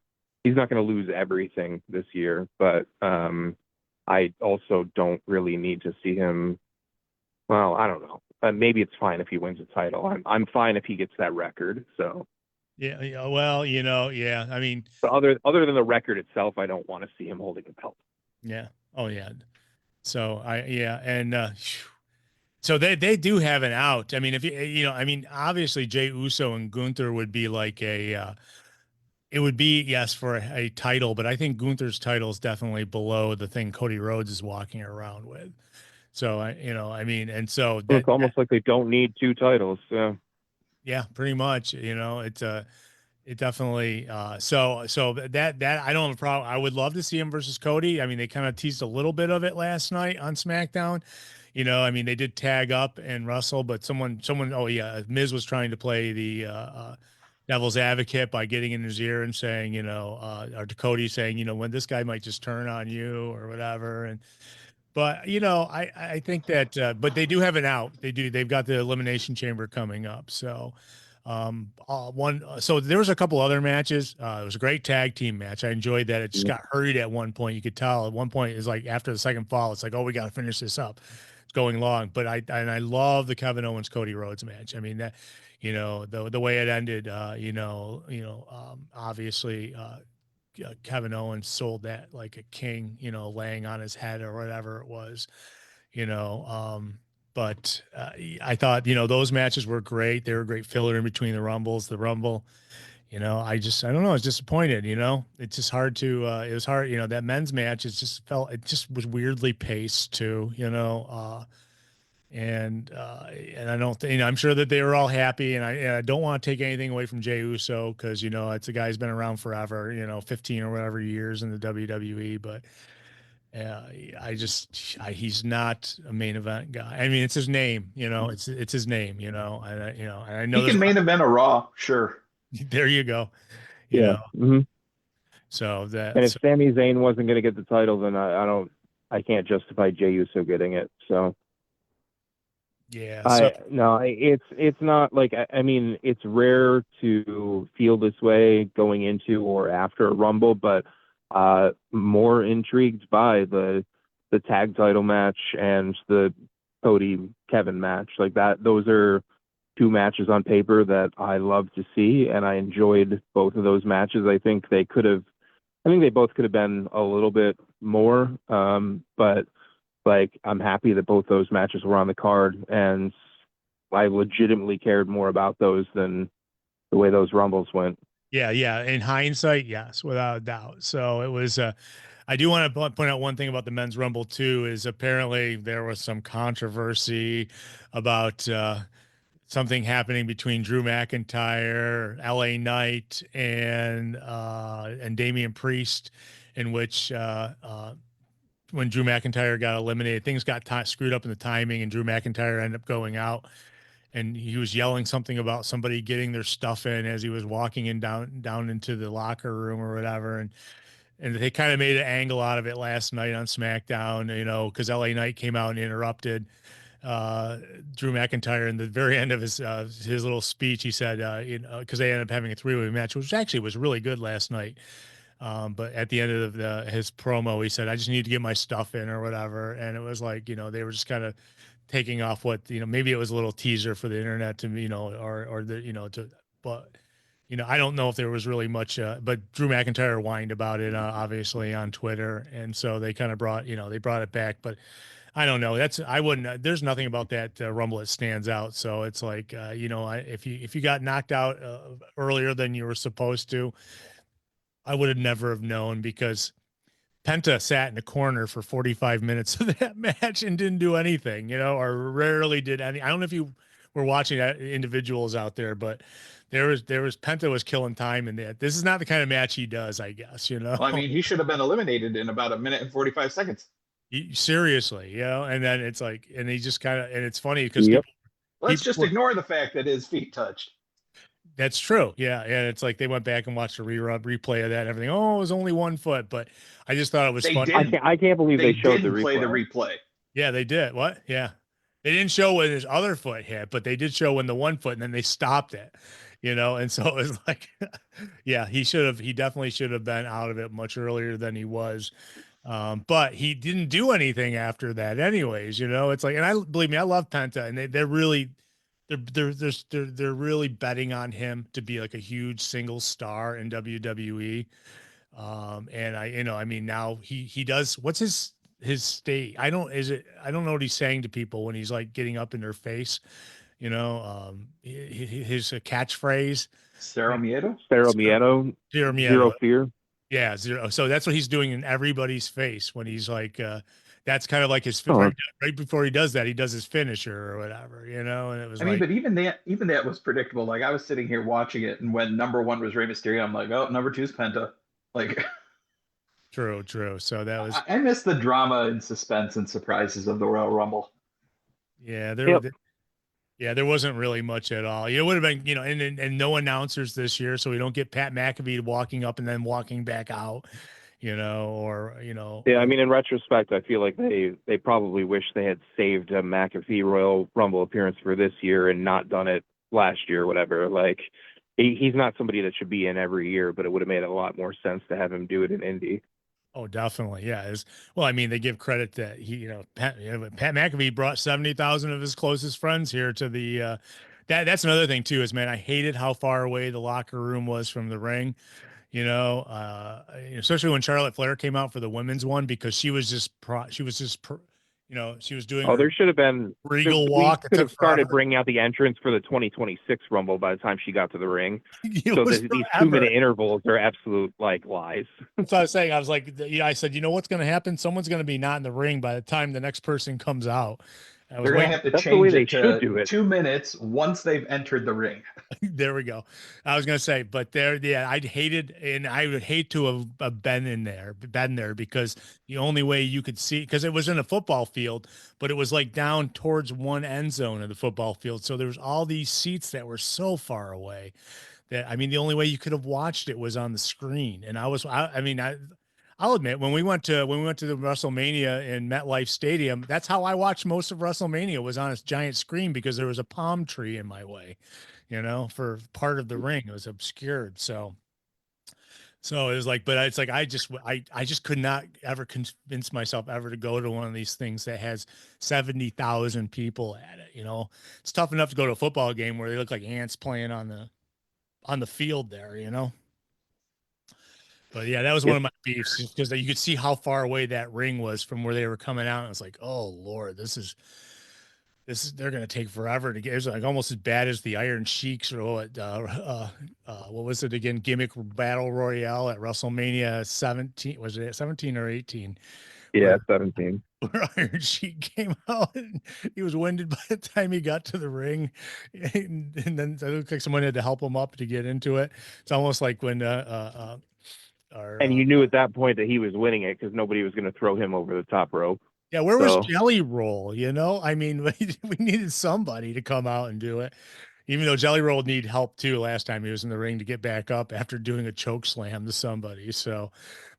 lose everything this year, but I also don't really need to see him. Well, I don't know. Maybe it's fine if he wins a title. I'm fine if he gets that record. So, Yeah, yeah. Well, yeah. I mean, but other than the record itself, I don't want to see him holding a belt. yeah. Oh, yeah. So yeah, and so they do have an out. I mean, if I mean, obviously Jey Uso and Gunther would be like it would be, yes, for a title, but I think Gunther's title is definitely below the thing Cody Rhodes is walking around with. So I mean, and so So it's almost like they don't need two titles. Yeah. yeah, pretty much, it's it definitely so that I don't have a problem. I would love to see him versus Cody. I mean, they kind of teased a little bit of it last night on SmackDown. I mean, they did tag up and wrestle, but someone, oh yeah, Miz was trying to play the devil's advocate by getting in his ear and saying, or to Cody saying, when this guy might just turn on you or whatever. And but I think that but they do have an out. They've got the elimination chamber coming up. So so there was a couple other matches. It was a great tag team match. I enjoyed that. It just got hurried at one point. You could tell at one point is like after the second fall, it's like, oh, we got to finish this up. It's going long. But I love the Kevin Owens Cody Rhodes match. I mean that, the way it ended, obviously Kevin Owens sold that like a king, laying on his head or whatever it was, you know. But I thought, those matches were great. They were a great filler in between the Rumbles. The Rumble, I don't know. I was disappointed, It's just hard to, it was hard, that men's match, it just was weirdly paced too, and I don't think, I'm sure that they were all happy, and I don't want to take anything away from Jey Uso because it's a guy who's been around forever, 15 or whatever years in the WWE, but he's not a main event guy. I mean, it's his name, it's his name, and I know He can main event a Raw, sure. there you go, Yeah. Mm-hmm. So and if Sami Zayn wasn't going to get the title, then I can't justify Jey Uso getting it. So. Yeah. It's not like, I mean, it's rare to feel this way going into or after a Rumble, but more intrigued by the tag title match and the Cody Kevin match like that. Those are two matches on paper that I love to see, and I enjoyed both of those matches. I think they both could have been a little bit more, but like, I'm happy that both those matches were on the card, and I legitimately cared more about those than the way those Rumbles went. Yeah. In hindsight, yes, without a doubt. So it was, I do want to point out one thing about the men's Rumble too, is apparently there was some controversy about something happening between Drew McIntyre, LA Knight, and Damian Priest, in which when Drew McIntyre got eliminated, things got screwed up in the timing, and Drew McIntyre ended up going out, and he was yelling something about somebody getting their stuff in as he was walking in down into the locker room or whatever, and they kind of made an angle out of it last night on SmackDown, because LA Knight came out and interrupted Drew McIntyre in the very end of his little speech. He said, because they ended up having a three-way match, which actually was really good last night. But at the end of his promo, he said, I just need to get my stuff in or whatever. And it was like, they were just kind of taking off what, maybe it was a little teaser for the internet to, but, I don't know if there was really much, but Drew McIntyre whined about it, obviously on Twitter. And so they kind of brought it back, but I don't know. There's nothing about that Rumble that stands out. So it's like, if you got knocked out earlier than you were supposed to, I would have never have known, because Penta sat in the corner for 45 minutes of that match and didn't do anything, or rarely did any. I don't know if you were watching individuals out there, but there was Penta was killing time in that. This is not the kind of match he does, I guess, Well, I mean, he should have been eliminated in about 1 minute and 45 seconds. Seriously, and then it's like, and he just kind of, and it's funny because let's just ignore the fact that his feet touched. That's true. Yeah. And it's like they went back and watched a replay of that and everything. Oh, it was only 1 foot, but I just thought it was fun. I can't believe they showed the replay. Play the replay. Yeah, they did. What? Yeah. They didn't show when his other foot hit, but they did show when the 1 foot, and then they stopped it, and so it was like, yeah, he definitely should have been out of it much earlier than he was. But he didn't do anything after that anyways, you know. It's like, and I believe me, I love Penta, and they're really they're really betting on him to be like a huge single star in WWE. And I, you know, I mean, now he does, what's his state? I don't know what he's saying to people when he's like getting up in their face, you know, his catchphrase, Sarah Miedo? Cero Miedo, Zero Zero Miedo. Fear. Yeah, zero. So that's what he's doing in everybody's face when he's like, that's kind of like his Oh, right before he does that, he does his finisher or whatever, you know. And it was I mean, like, but even that was predictable. Like I was sitting here watching it, and when number one was Rey Mysterio, I'm like, oh, number two is Penta. Like true, true. So that was, I miss the drama and suspense and surprises of the Royal Rumble. yeah, yep. yeah, there wasn't really much at all. It would have been, you know, and no announcers this year, so we don't get Pat McAfee walking up and then walking back out, you know, or you know, Yeah, I mean, in retrospect, I feel like they probably wish they had saved a McAfee Royal Rumble appearance for this year and not done it last year or whatever. Like, he's not somebody that should be in every year, but it would have made a lot more sense to have him do it in Indy. oh, definitely, yeah. Well, I mean, they give credit that he, you know, Pat McAfee brought 70,000 of his closest friends here to the. That's another thing too. Is man, I hated how far away the locker room was from the ring. Especially when Charlotte Flair came out for the women's one because she was doing Oh, her there should have been. regal We walk. It could took have started forever. bringing out the entrance for the 2026 Rumble by the time she got to the ring. It So was these forever. 2-minute intervals are absolute like lies. That's what I was saying. I was like, yeah, I said, you know what's going to happen? Someone's going to be not in the ring by the time the next person comes out. I was They're gonna waiting. have to That's the way change they it should to do it. 2 minutes once they've entered the ring. There we go. I was going to say, but there, yeah, I'd hated, and I would hate to have been there because the only way you could see, because it was in a football field, but it was like down towards one end zone of the football field. So there was all these seats that were so far away that, I mean, the only way you could have watched it was on the screen. And I'll admit when we went to the WrestleMania in MetLife Stadium, that's how I watched most of WrestleMania was on a giant screen because there was a palm tree in my way, you know, for part of the ring. It was obscured. So it was like, but it's like I just could not ever convince myself ever to go to one of these things that has 70,000 people at it. You know, it's tough enough to go to a football game where they look like ants playing on the field there, you know. But yeah, that was one Yep. of my beefs because you could see how far away that ring was from where they were coming out. And it's like, oh Lord, they're gonna take forever to get. It's like almost as bad as the Iron Sheiks or what was it again? Gimmick Battle Royale at WrestleMania 17. Was it 17 or 18? Yeah, Where 17. where Iron Sheik came out and he was winded by the time he got to the ring, and then it looked like someone had to help him up to get into it. It's almost like when our And you knew at that point that he was winning it because nobody was going to throw him over the top rope. yeah, where was So Jelly Roll? You know, I mean, we needed somebody to come out and do it. Even though Jelly Roll needed help too last time he was in the ring to get back up after doing a choke slam to somebody. So,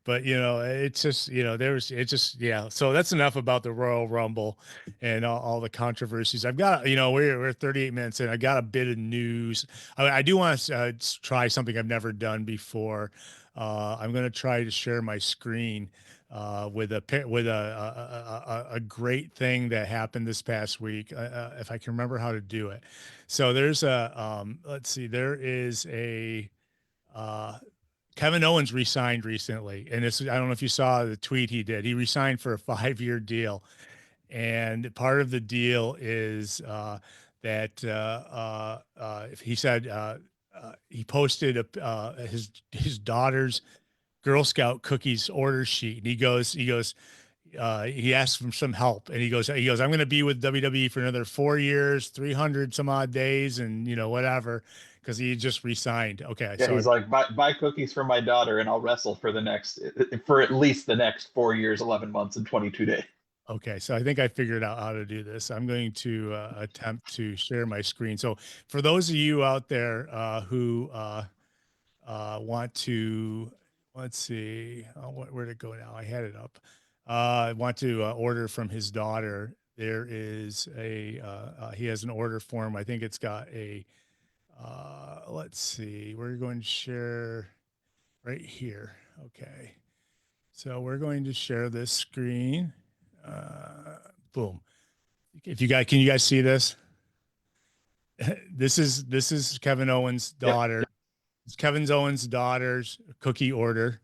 but you know, it's just, you know, it's just, yeah. So that's enough about the Royal Rumble and all the controversies. I've got, you know, we're 38 minutes in. I got a bit of news. I do want to try something I've never done before. I'm going to try to share my screen with a great thing that happened this past week. If I can remember how to do it. So there's let's see, there is a uh, Kevin Owens resigned recently, and I don't know if you saw the tweet he did. He resigned for a 5-year deal, and part of the deal is that he said he posted his daughter's Girl Scout cookies order sheet, and he asked for some help, and he goes, I'm going to be with WWE for another 4 years, 300 some odd days, and you know whatever, because he just resigned. Okay, Yeah, so he's like, buy cookies for my daughter, and I'll wrestle for at least the next 4 years, 11 months, and 22 days. okay, so I think I figured out how to do this. I'm going to attempt to share my screen. So for those of you out there who want to, let's see, where'd it go now? I had it up. Want to order from his daughter. There is he has an order form. I think it's got let's see, we're going to share right here. Okay. So we're going to share this screen. Boom. If you guys, can you guys see this? This is Kevin Owens' Yep. daughter. It's Kevin Owens' daughter's cookie order.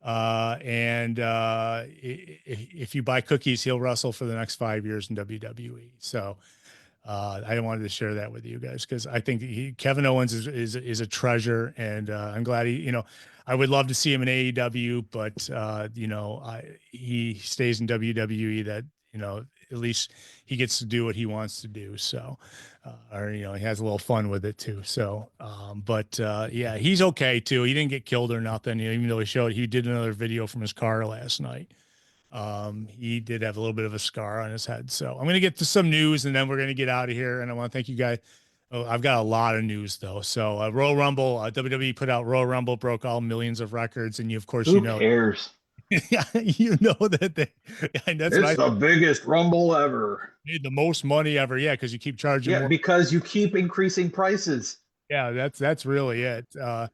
And if you buy cookies, he'll wrestle for the next 5 years in WWE. So I wanted to share that with you guys because I think Kevin Owens is a treasure, and I'm glad I would love to see him in AEW, but he stays in WWE. That at least he gets to do what he wants to do. So, or he has a little fun with it too. So, yeah, he's okay too. He didn't get killed or nothing. Even though he did another video from his car last night. He did have a little bit of a scar on his head. So I'm going to get to some news and then we're going to get out of here. And I want to thank you guys. Oh, I've got a lot of news though. So Royal Rumble, WWE put out Royal Rumble, broke all millions of records. And of course, Who cares? you know that and that's It's the biggest Rumble ever. made the most money ever. Yeah. Cause you keep charging Yeah, more. because you keep increasing prices. Yeah, that's really it. The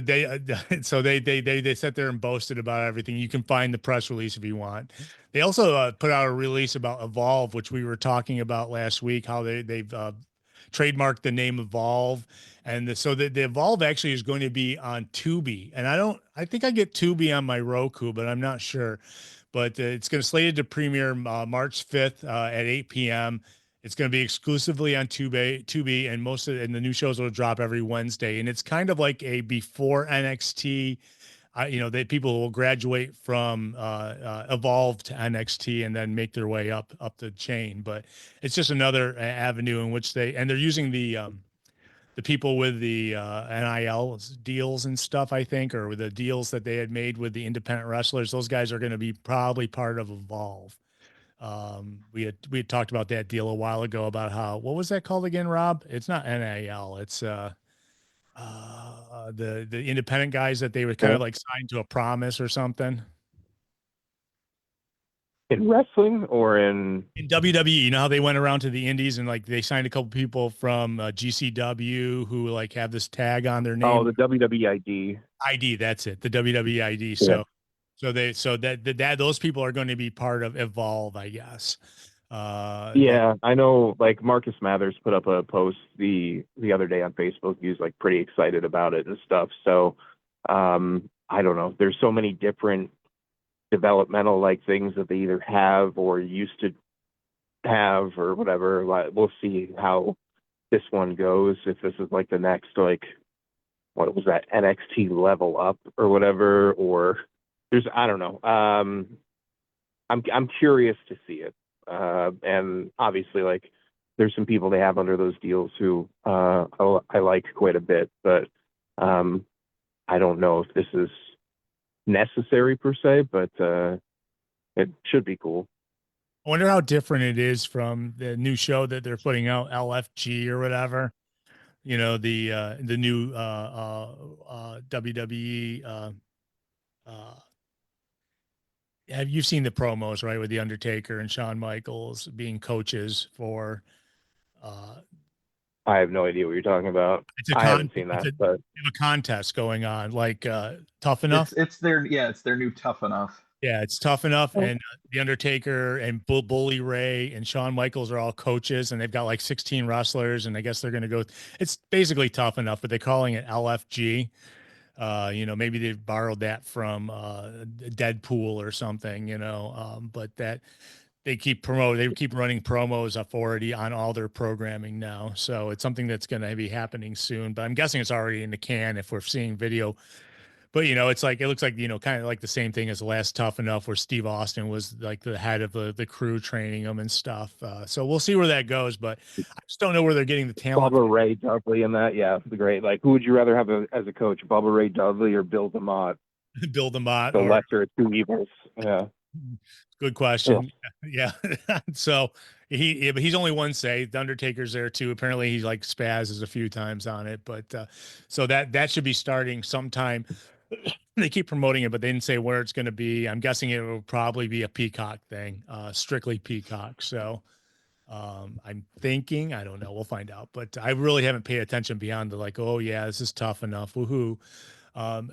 day so they sat there and boasted about everything. You can find the press release if you want. They also put out a release about Evolve, which we were talking about last week. How they've trademarked the name Evolve, and so the Evolve actually is going to be on Tubi. And I think I get Tubi on my Roku, but I'm not sure. But it's going to slated to premiere March 5th at 8 p.m. It's going to be exclusively on Tubi, and the new shows will drop every Wednesday. And it's kind of like a before NXT. That people will graduate from Evolve to NXT and then make their way up the chain. But it's just another avenue in which they're using the people with the NIL deals and stuff, I think, or the deals that they had made with the independent wrestlers. Those guys are going to be probably part of Evolve. We had talked about that deal a while ago about what was that called again, Rob? It's not NIL. It's the independent guys that they were kind of like signed to a promise or something. In wrestling or in WWE, you know how they went around to the indies and like they signed a couple people from GCW who like have this tag on their name. Oh, the WWE ID. ID, that's it. The WWE ID. So those people are going to be part of Evolve, I guess. I know like Marcus Mathers put up a post the other day on Facebook. He was like pretty excited about it and stuff. So I don't know. There's so many different developmental like things that they either have or used to have or whatever. Like, we'll see how this one goes. If this is like the next like what was that NXT level up or whatever, or I don't know. I'm curious to see it. And obviously like there's some people they have under those deals who I like quite a bit, but I don't know if this is necessary per se, but it should be cool. I wonder how different it is from the new show that they're putting out, LFG or whatever. The new WWE. Have you seen the promos, right, with the Undertaker and Shawn Michaels being coaches for? I have no idea what you're talking about. I haven't seen that, but they have a contest going on, like Tough Enough. It's their new Tough Enough. Yeah, it's Tough Enough, and the Undertaker and Bully Ray and Shawn Michaels are all coaches, and they've got like 16 wrestlers, and I guess they're going to go. It's basically Tough Enough, but they're calling it LFG. Maybe they've borrowed that from Deadpool or something, but that they keep running promos up already on all their programming now. So it's something that's going to be happening soon, but I'm guessing it's already in the can if we're seeing video. But it's like, it looks like, kind of like the same thing as the last Tough Enough where Steve Austin was like the head of the crew training them and stuff. So we'll see where that goes, but I just don't know where they're getting the talent. Bubba Ray Dudley in that. Yeah, the great. Like, who would you rather have as a coach, Bubba Ray Dudley or Bill DeMott? Bill DeMott. The lesser of two evils. Yeah. Good question. Yeah. So but he's only one say. The Undertaker's there too. Apparently he's like spazzes a few times on it, but so that should be starting sometime. They keep promoting it, but they didn't say where it's going to be. I'm guessing it will probably be a Peacock thing, strictly Peacock. So I'm thinking, I don't know, we'll find out, but I really haven't paid attention beyond the like, oh yeah, this is Tough Enough. Woohoo.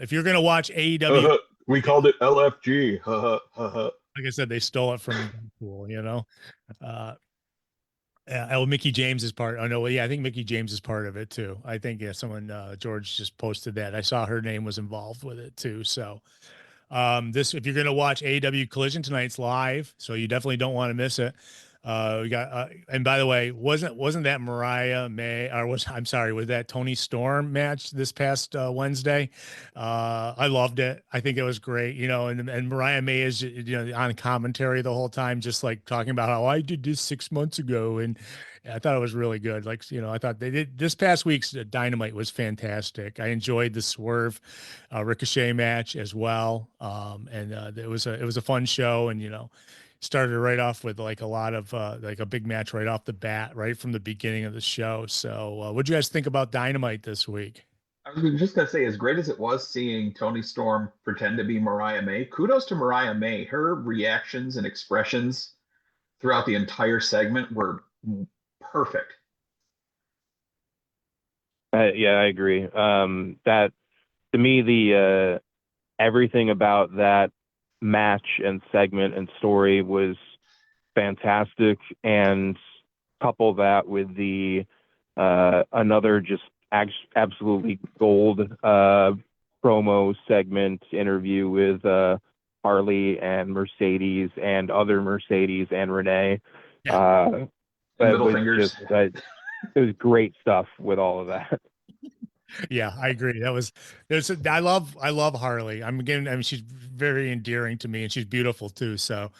If you're going to watch AEW, We called it LFG. Ha ha ha ha. Like I said, they stole it from Deadpool, you know. Uh, oh, Mickey James is part. Oh no, well, yeah, I think Mickey James is part of it too. I think yeah, someone George just posted that. I saw her name was involved with it too. So this if you're gonna watch AEW Collision tonight's live, so you definitely don't want to miss it. We got and by the way, wasn't that Mariah May or was I'm sorry, was that Tony Storm match this past Wednesday? I loved it. I think it was great, you know, and Mariah May is on commentary the whole time, just like talking about how I did this 6 months ago, and I thought it was really good. Like, you know, I thought they did this past week's Dynamite was fantastic. I enjoyed the Swerve Ricochet match as well. And it was a fun show, and you know, started right off with like a lot of like a big match right off the bat, right from the beginning of the show. So, what'd you guys think about Dynamite this week? I was just gonna say, as great as it was seeing Tony Storm pretend to be Mariah May, kudos to Mariah May. Her reactions and expressions throughout the entire segment were perfect. Yeah, I agree. That to me, the everything about that match and segment and story was fantastic, and couple that with the another just absolutely gold promo segment interview with Harley and Mercedes and other Mercedes and Renee. And That middle was fingers. just it was great stuff with all of that. Yeah, I agree. I love Harley. I mean, she's very endearing to me, and she's beautiful too. So,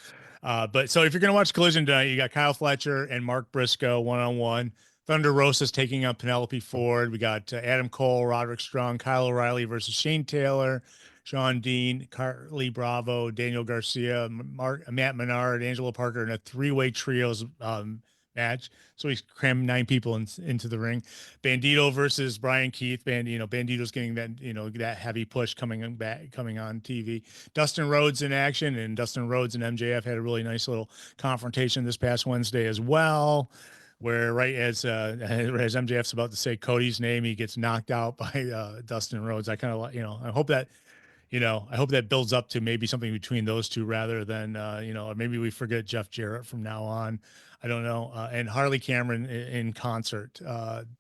but so if you're gonna watch Collision tonight, you got Kyle Fletcher and Mark Briscoe 1-on-1. Thunder Rosa's taking on Penelope Ford. We got Adam Cole, Roderick Strong, Kyle O'Reilly versus Shane Taylor, Sean Dean, Carly Bravo, Daniel Garcia, Matt Menard, Angelo Parker, in a three-way trios match. So he's crammed 9 people into the ring. Bandito versus Brian Keith. Bandito's getting that, that heavy push coming on TV. Dustin Rhodes in action, and Dustin Rhodes and MJF had a really nice little confrontation this past Wednesday as well, where right as MJF's about to say Cody's name, he gets knocked out by Dustin Rhodes. I kind of I hope that builds up to maybe something between those two rather than or maybe we forget Jeff Jarrett from now on. I don't know. And Harley Cameron in concert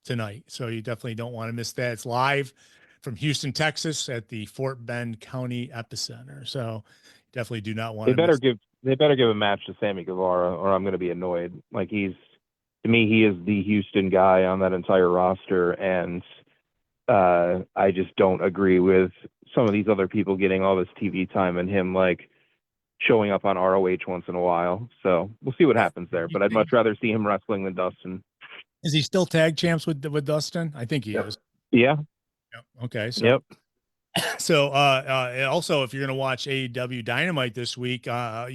tonight, so you definitely don't want to miss that. It's live from Houston, Texas, at the Fort Bend County Epicenter. So definitely do not want to. They better give a match to Sammy Guevara, or I'm going to be annoyed. Like to me, he is the Houston guy on that entire roster, and I just don't agree with some of these other people getting all this TV time and him like showing up on ROH once in a while. So we'll see what happens there. But I'd much rather see him wrestling than Dustin. Is he still tag champs with Dustin? I think he is. Yeah. Yep. Okay. So. Yep. So also, if you're going to watch AEW Dynamite this week, you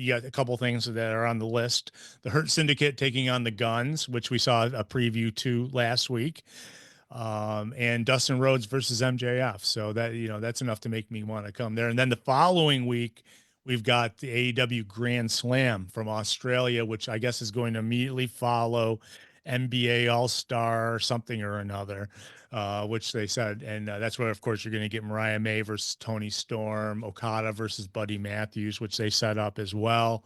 got a couple things that are on the list. The Hurt Syndicate taking on the Guns, which we saw a preview to last week, and Dustin Rhodes versus MJF. So that that's enough to make me want to come there. And then the following week, we've got the AEW Grand Slam from Australia, which I guess is going to immediately follow NBA All-Star something or another, which they said. And that's where, of course, you're going to get Mariah May versus Tony Storm, Okada versus Buddy Matthews, which they set up as well.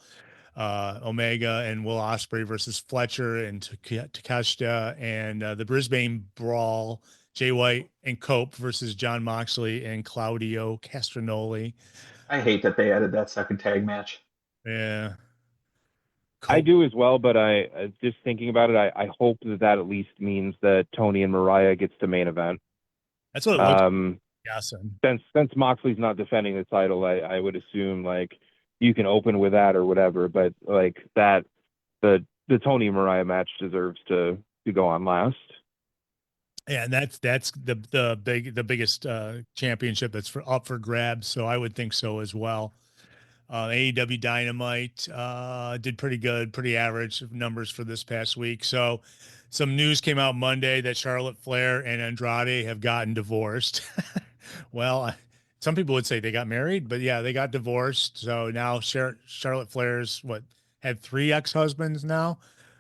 Omega and Will Ospreay versus Fletcher and Takeshita, and the Brisbane Brawl, Jay White and Cope versus John Moxley and Claudio Castronoli. I hate that they added that second tag match. Yeah. I do as well, but I just thinking about it, I hope that at least means that Tony and Mariah gets the main event. That's what it looks like. Yeah, since Moxley's not defending the title, I would assume like you can open with that or whatever, but like that the Tony and Mariah match deserves to go on last. Yeah, and that's the biggest championship that's up for grabs. So I would think so as well. AEW Dynamite did pretty good, pretty average numbers for this past week. So some news came out Monday that Charlotte Flair and Andrade have gotten divorced. Well, some people would say they got married, but yeah, they got divorced. So now Charlotte Flair's had 3 ex-husbands now.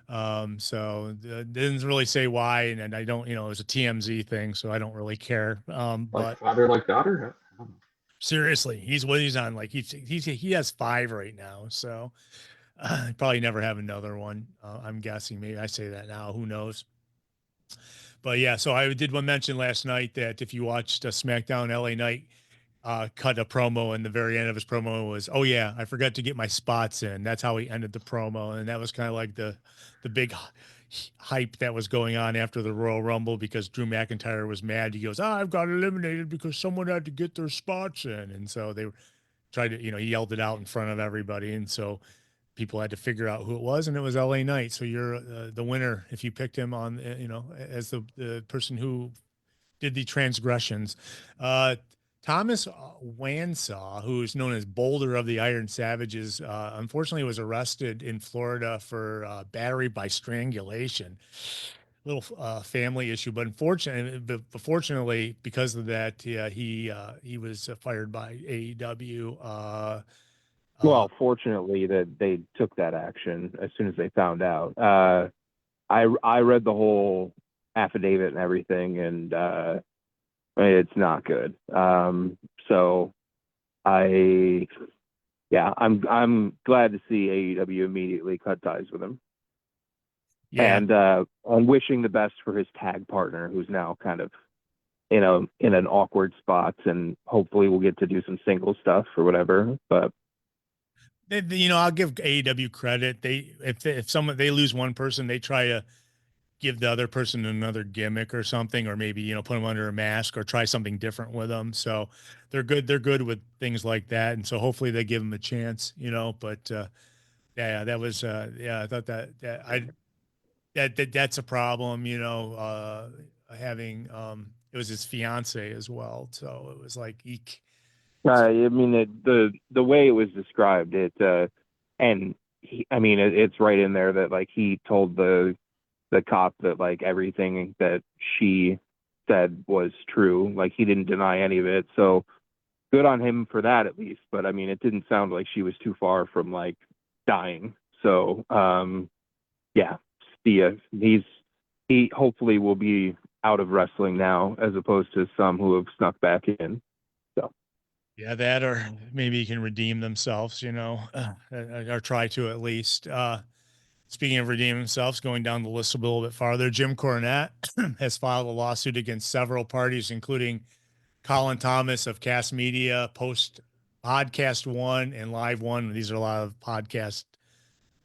So didn't really say why, and I don't, it was a TMZ thing, so I don't really care. Like But father, like daughter. Seriously, he's on like he has 5 right now, so probably never have another one. I'm guessing. Maybe I say that now. Who knows? But yeah, so I did want to mention last night that if you watched SmackDown, LA Knight cut a promo, and the very end of his promo was, "Oh yeah, I forgot to get my spots in." That's how he ended the promo, and that was kind of like the big hype that was going on after the Royal Rumble because Drew McIntyre was mad. He goes, "I've got eliminated because someone had to get their spots in," and so they tried to, he yelled it out in front of everybody, and so people had to figure out who it was, and it was LA Knight. So you're the winner if you picked him on, as the person who did the transgressions. Thomas Wansaw, who is known as Boulder of the Iron Savages, unfortunately was arrested in Florida for battery by strangulation. Little family issue, but fortunately, because of that, yeah, he was fired by AEW. Well, fortunately that they took that action as soon as they found out. I read the whole affidavit and everything, and it's not good. So I'm glad to see AEW immediately cut ties with him. Yeah, And I'm wishing the best for his tag partner, who's now kind of in an awkward spot, and hopefully we'll get to do some single stuff or whatever. But I'll give AEW credit. If someone they lose one person, they try to give the other person another gimmick or something, or maybe put them under a mask or try something different with them. So they're good. They're good with things like that, and so hopefully they give them a chance. But yeah, that was I thought that's a problem. Having it was his fiance as well, so it was like eek. I mean, the way it was described, and it's right in there that like he told the cop that like everything that she said was true. Like he didn't deny any of it. So good on him for that at least. But I mean, it didn't sound like she was too far from like dying. So yeah, he hopefully will be out of wrestling now, as opposed to some who have snuck back in. So Yeah, that or maybe he can redeem themselves, or try to at least. Speaking of redeeming themselves, going down the list a little bit farther, Jim Cornette has filed a lawsuit against several parties, including Colin Thomas of Cast Media, Post Podcast One, and Live One. These are a lot of podcast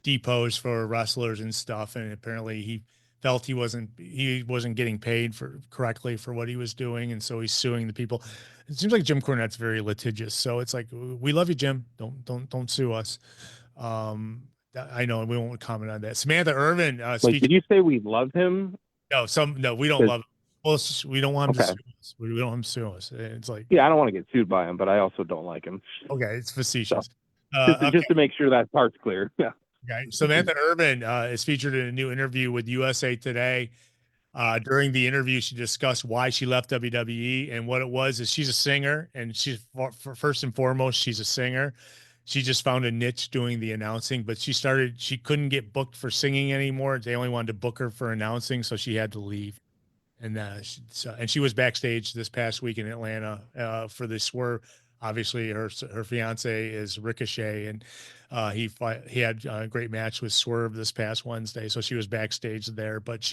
depots for wrestlers and stuff. And apparently, he felt he wasn't getting paid correctly for what he was doing, and so he's suing the people. It seems like Jim Cornette's very litigious, so it's like, we love you, Jim. Don't sue us. I know we won't comment on that. Samantha Irvin, like, did you say we love him? No, we don't love him. Well, we don't want him to Okay. sue us. We don't want him to sue us. It's like, Yeah, I don't want to get sued by him, but I also don't like him. okay, it's facetious. Just to make sure that part's clear. Yeah. Okay. Samantha Irvin is featured in a new interview with USA Today. During the interview, she discussed why she left WWE, and what it was is she's a singer, and first and foremost, she's a singer. She just found a niche doing the announcing, but she couldn't get booked for singing anymore. They only wanted to book her for announcing, so she had to leave. And she was backstage this past week in Atlanta for the Swerve. Obviously, her fiance is Ricochet, and he had a great match with Swerve this past Wednesday. So she was backstage there, but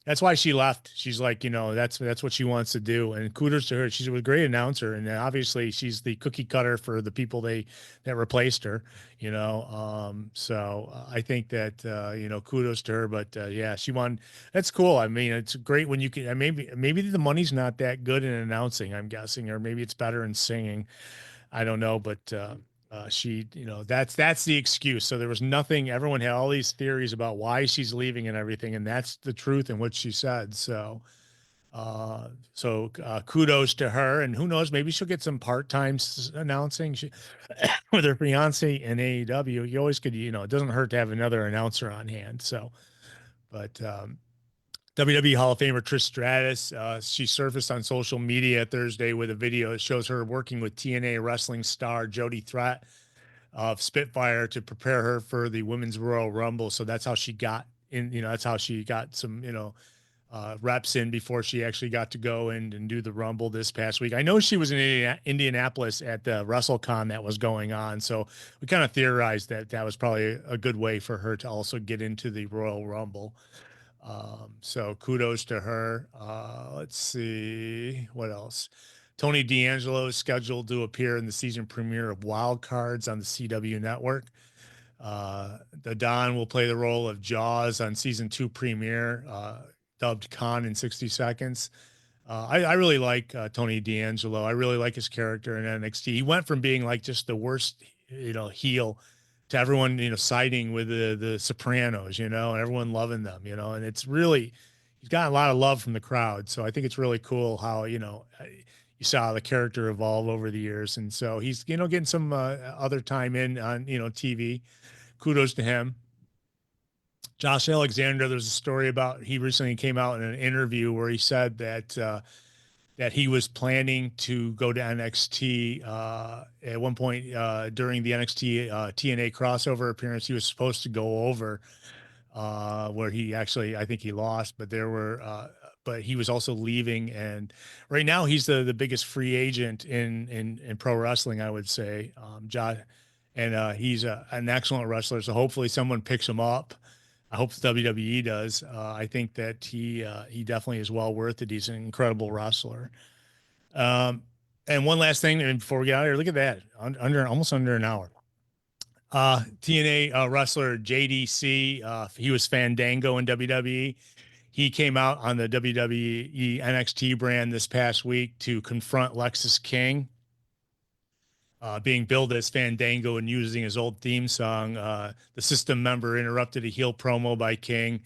that's why she left. She's like, that's what she wants to do, and kudos to her. She's a great announcer, and obviously she's the cookie cutter for the people that replaced her. So I think that kudos to her. But yeah, she won. That's cool. I mean, it's great when you can. Maybe the money's not that good in announcing, I'm guessing, or maybe it's better in singing. I don't know, but she, that's the excuse. So there was nothing. Everyone had all these theories about why she's leaving and everything, and that's the truth in what she said. So, kudos to her. And who knows, maybe she'll get some part-time announcing with her fiance in AEW. You always could, it doesn't hurt to have another announcer on hand. So, but WWE Hall of Famer Trish Stratus, she surfaced on social media Thursday with a video that shows her working with TNA wrestling star Jody Threat of Spitfire to prepare her for the Women's Royal Rumble. So that's how she got in, that's how she got some, reps in before she actually got to go and do the Rumble this past week. I know she was in Indianapolis at the WrestleCon that was going on, so we kind of theorized that that was probably a good way for her to also get into the Royal Rumble. So kudos to her. Let's see what else. Tony D'Angelo is scheduled to appear in the season premiere of Wild Cards on the CW network. The Don will play the role of Jaws on season 2 premiere, dubbed Khan in 60 Seconds. I really like Tony D'Angelo. I really like his character in NXT. He went from being like just the worst, heel to everyone, siding with the Sopranos, and everyone loving them, and it's really, he's got a lot of love from the crowd. So I think it's really cool how, you saw the character evolve over the years. And so he's, getting some other time in on, TV. Kudos to him. Josh Alexander, there's a story about, he recently came out in an interview where he said that he was planning to go to NXT at one point during the NXT TNA crossover appearance. He was supposed to go over where he actually, I think he lost, but but he was also leaving. And right now he's the biggest free agent in pro wrestling, I would say. Josh, and he's an excellent wrestler. So hopefully someone picks him up. I hope the WWE does. I think that he definitely is well worth it. He's an incredible wrestler. And one last thing, and before we get out of here, look at that, almost under an hour. TNA wrestler JDC, he was Fandango in WWE. He came out on the WWE NXT brand this past week to confront Lexis King, being billed as Fandango and using his old theme song. The System member interrupted a heel promo by King.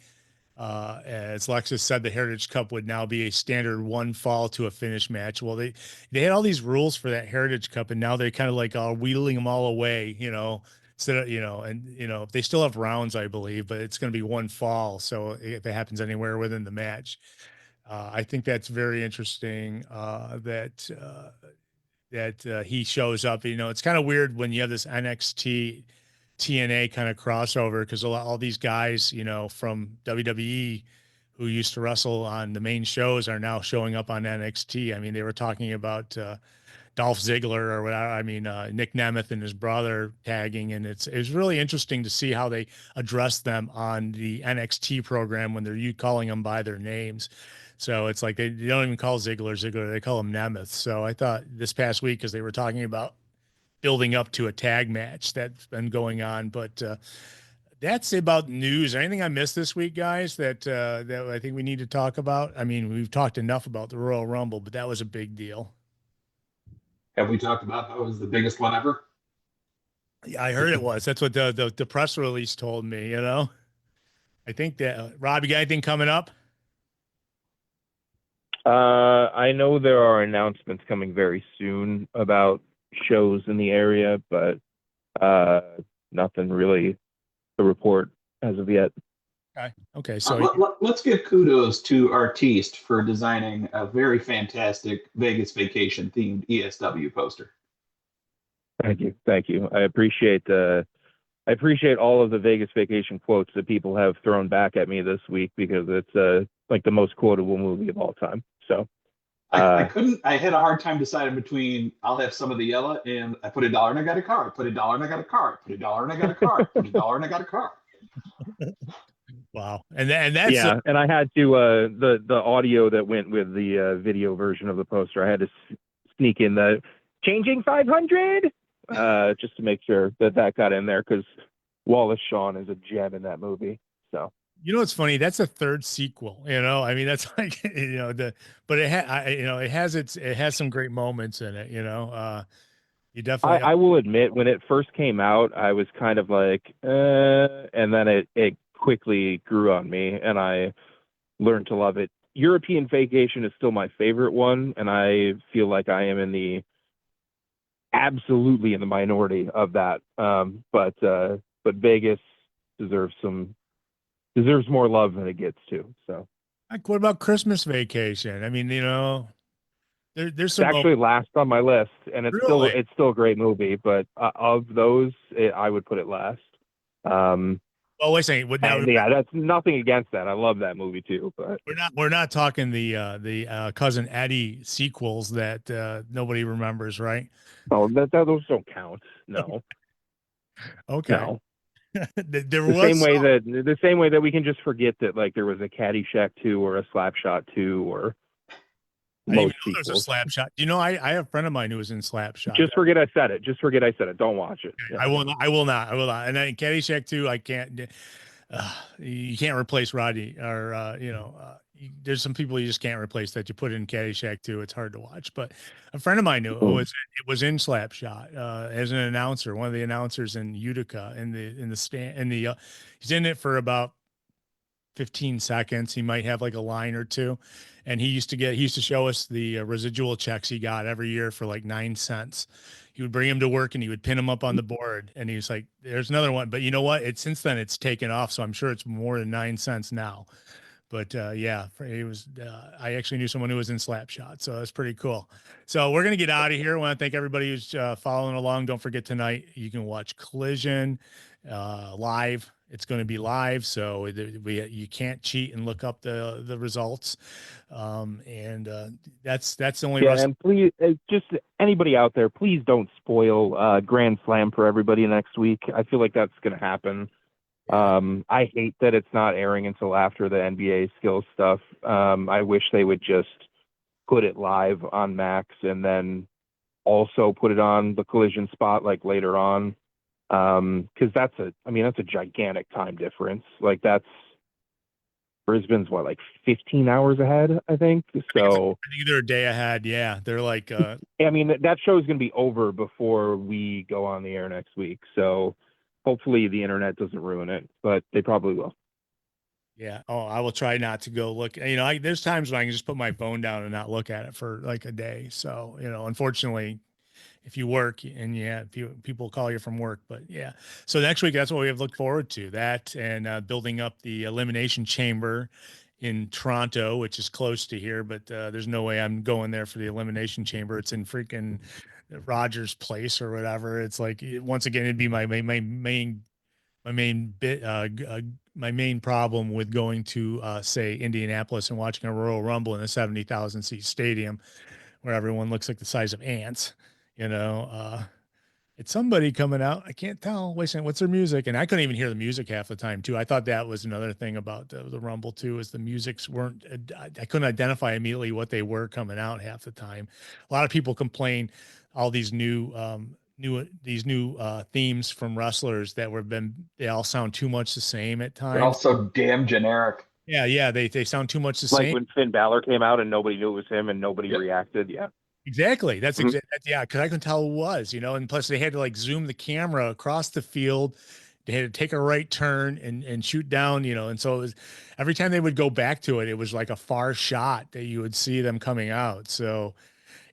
As Lexis said, the Heritage Cup would now be a standard one fall to a finish match. Well, they had all these rules for that Heritage Cup, and now they're kind of like wheeling them all away, instead of, they still have rounds, I believe, but it's going to be one fall. So if it happens anywhere within the match, I think that's very interesting, that he shows up. It's kind of weird when you have this NXT TNA kind of crossover, because all these guys, from WWE who used to wrestle on the main shows are now showing up on NXT. I mean, they were talking about Dolph Ziggler or whatever. I mean, Nick Nemeth and his brother tagging, and it's really interesting to see how they address them on the NXT program when they're calling them by their names. So it's like they don't even call Ziggler, they call him Nemeth. So I thought this past week, because they were talking about building up to a tag match that's been going on, but that's about news. Anything I missed this week, guys, that I think we need to talk about? I mean, we've talked enough about the Royal Rumble, but that was a big deal. Have we talked about how it was the biggest one ever? Yeah, I heard it was. That's what the press release told me. I think that Rob, you got anything coming up? I know there are announcements coming very soon about shows in the area, but nothing really to report as of yet. Okay. So let's give kudos to Artiste for designing a very fantastic Vegas vacation themed ESW poster. Thank you. I appreciate all of the Vegas vacation quotes that people have thrown back at me this week, because it's like the most quotable movie of all time. So I had a hard time deciding between I'll have some of the yellow and I put $1 and I got a car. Put $1 and I got a car. Put $1 and I got a car. Put $1 and I got a car. Wow. And that's and I had to the audio that went with the video version of the poster, I had to sneak in the changing 500 just to make sure that got in there, because Wallace Shawn is a gem in that movie. So it's funny. That's a third sequel. I mean, that's like but it has some great moments in it. You definitely. I will admit, when it first came out, I was kind of like, and then it quickly grew on me, and I learned to love it. European Vacation is still my favorite one, and I feel like I am absolutely in the minority of that. But Vegas deserves more love than it gets to. So, like, what about Christmas Vacation? I mean, there's some it's actually last on my list, and it's really? still a great movie. But of those, I would put it last. Well, wait a second. Now And yeah, that's nothing against that. I love that movie too, but we're not talking the Cousin Eddie sequels that nobody remembers, right? oh, those don't count. No, Okay. no. There The same was way that we can just forget that like there was a Caddyshack 2 or a Slapshot 2 or I didn't even most know there was a sequels. slap shot. You know, I have a friend of mine who was in slap shot. Just forget I said it. Just forget I said it. Don't watch it. Yeah. I will not. I will not. I will not. And then Caddyshack 2, I can't. You can't replace Rodney or there's some people you just can't replace that you put in Caddyshack 2. It's hard to watch. But a friend of mine knew it was in Slapshot as an announcer, one of the announcers in Utica in the stand he's in it for about 15 seconds. He might have like a line or two. And he used to show us the residual checks he got every year for like 9 cents. He would bring him to work and he would pin him up on the board. And he was like, there's another one. But you know what? Since then it's taken off. So I'm sure it's more than 9 cents now. But yeah, he was. I actually knew someone who was in Slapshot, so that's pretty cool. So we're gonna get out of here. I want to thank everybody who's following along. Don't forget tonight you can watch Collision live. It's going to be live, so you can't cheat and look up the results. And that's the only. Yeah, and please, just anybody out there, please don't spoil Grand Slam for everybody next week. I feel like that's going to happen. I hate that it's not airing until after the NBA skills stuff. I wish they would just put it live on Max and then also put it on the Collision spot like later on. Because that's a gigantic time difference. Like Brisbane's like 15 hours ahead, I think. So I think they're a day ahead. Yeah, they're like. I mean, that show is going to be over before we go on the air next week. So hopefully the internet doesn't ruin it, but they probably will. Yeah. Oh, I will try not to go look. There's times when I can just put my phone down and not look at it for like a day. So, unfortunately, if you work and people call you from work, but yeah. So next week, that's what we have to look forward to, that and building up the Elimination Chamber in Toronto, which is close to here, but there's no way I'm going there for the Elimination Chamber. It's in freaking Rogers Place or whatever. It's like, once again, it'd be my main my main problem with going to say Indianapolis and watching a Royal Rumble in a 70,000 seat stadium where everyone looks like the size of ants. It's somebody coming out. I can't tell. Wait a second, what's their music? And I couldn't even hear the music half the time too. I thought that was another thing about the Rumble too, is the musics weren't. I couldn't identify immediately what they were coming out half the time. A lot of people complain all these new themes from wrestlers they all sound too much the same at times. They're also damn generic. Yeah, they sound too much the like same. When Finn Balor came out and nobody knew it was him and nobody reacted. Yeah. Exactly. That's yeah, because I can tell who it was, and plus they had to like zoom the camera across the field. They had to take a right turn and shoot down, and so it was, every time they would go back to it, it was like a far shot that you would see them coming out. So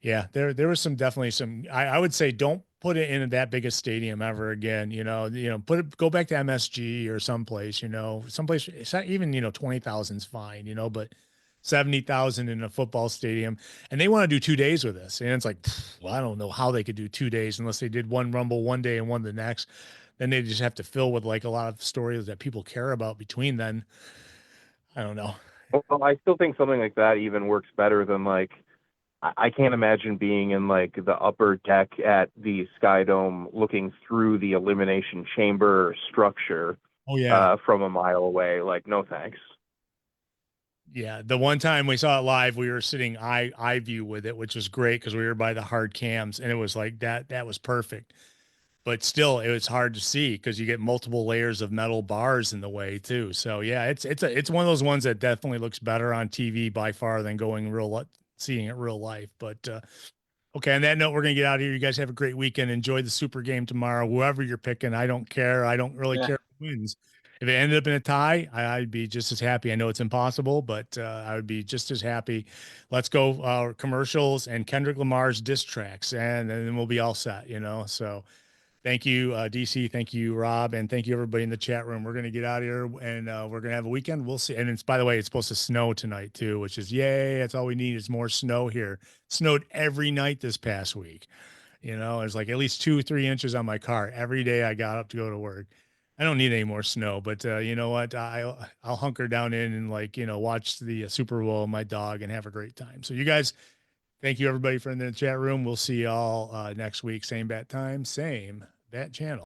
yeah, there was definitely some, I would say don't put it in that big a stadium ever again, go back to MSG or someplace, someplace, it's not even, 20,000 is fine, but 70,000 in a football stadium, and they want to do 2 days with this. And it's like, well, I don't know how they could do 2 days unless they did one Rumble one day and one the next. Then they just have to fill with like a lot of stories that people care about between then. I don't know. Well, I still think something like that even works better than like, I can't imagine being in like the upper deck at the Sky Dome looking through the Elimination Chamber structure from a mile away. Like, no thanks. Yeah, the one time we saw it live, we were sitting eye view with it, which was great because we were by the hard cams, and it was like that was perfect. But still, it was hard to see because you get multiple layers of metal bars in the way too. So yeah, it's one of those ones that definitely looks better on TV by far than seeing it real life. But okay, on that note, we're gonna get out of here. You guys have a great weekend. Enjoy the Super game tomorrow. Whoever you're picking, I don't care. I don't really care who wins. If it ended up in a tie, I'd be just as happy. I know it's impossible, but I would be just as happy. Let's go commercials and Kendrick Lamar's diss tracks, and then we'll be all set, So thank you, DC. Thank you, Rob. And thank you, everybody in the chat room. We're going to get out of here, and we're going to have a weekend. We'll see. And by the way, it's supposed to snow tonight, too, which is yay. That's all we need is more snow here. Snowed every night this past week. It's like at least 2-3 inches on my car every day I got up to go to work. I don't need any more snow, but you know what? I'll hunker down in and like, you know, watch the Super Bowl with my dog and have a great time. So you guys, thank you everybody for in the chat room. We'll see y'all next week. Same bat time, same bat channel.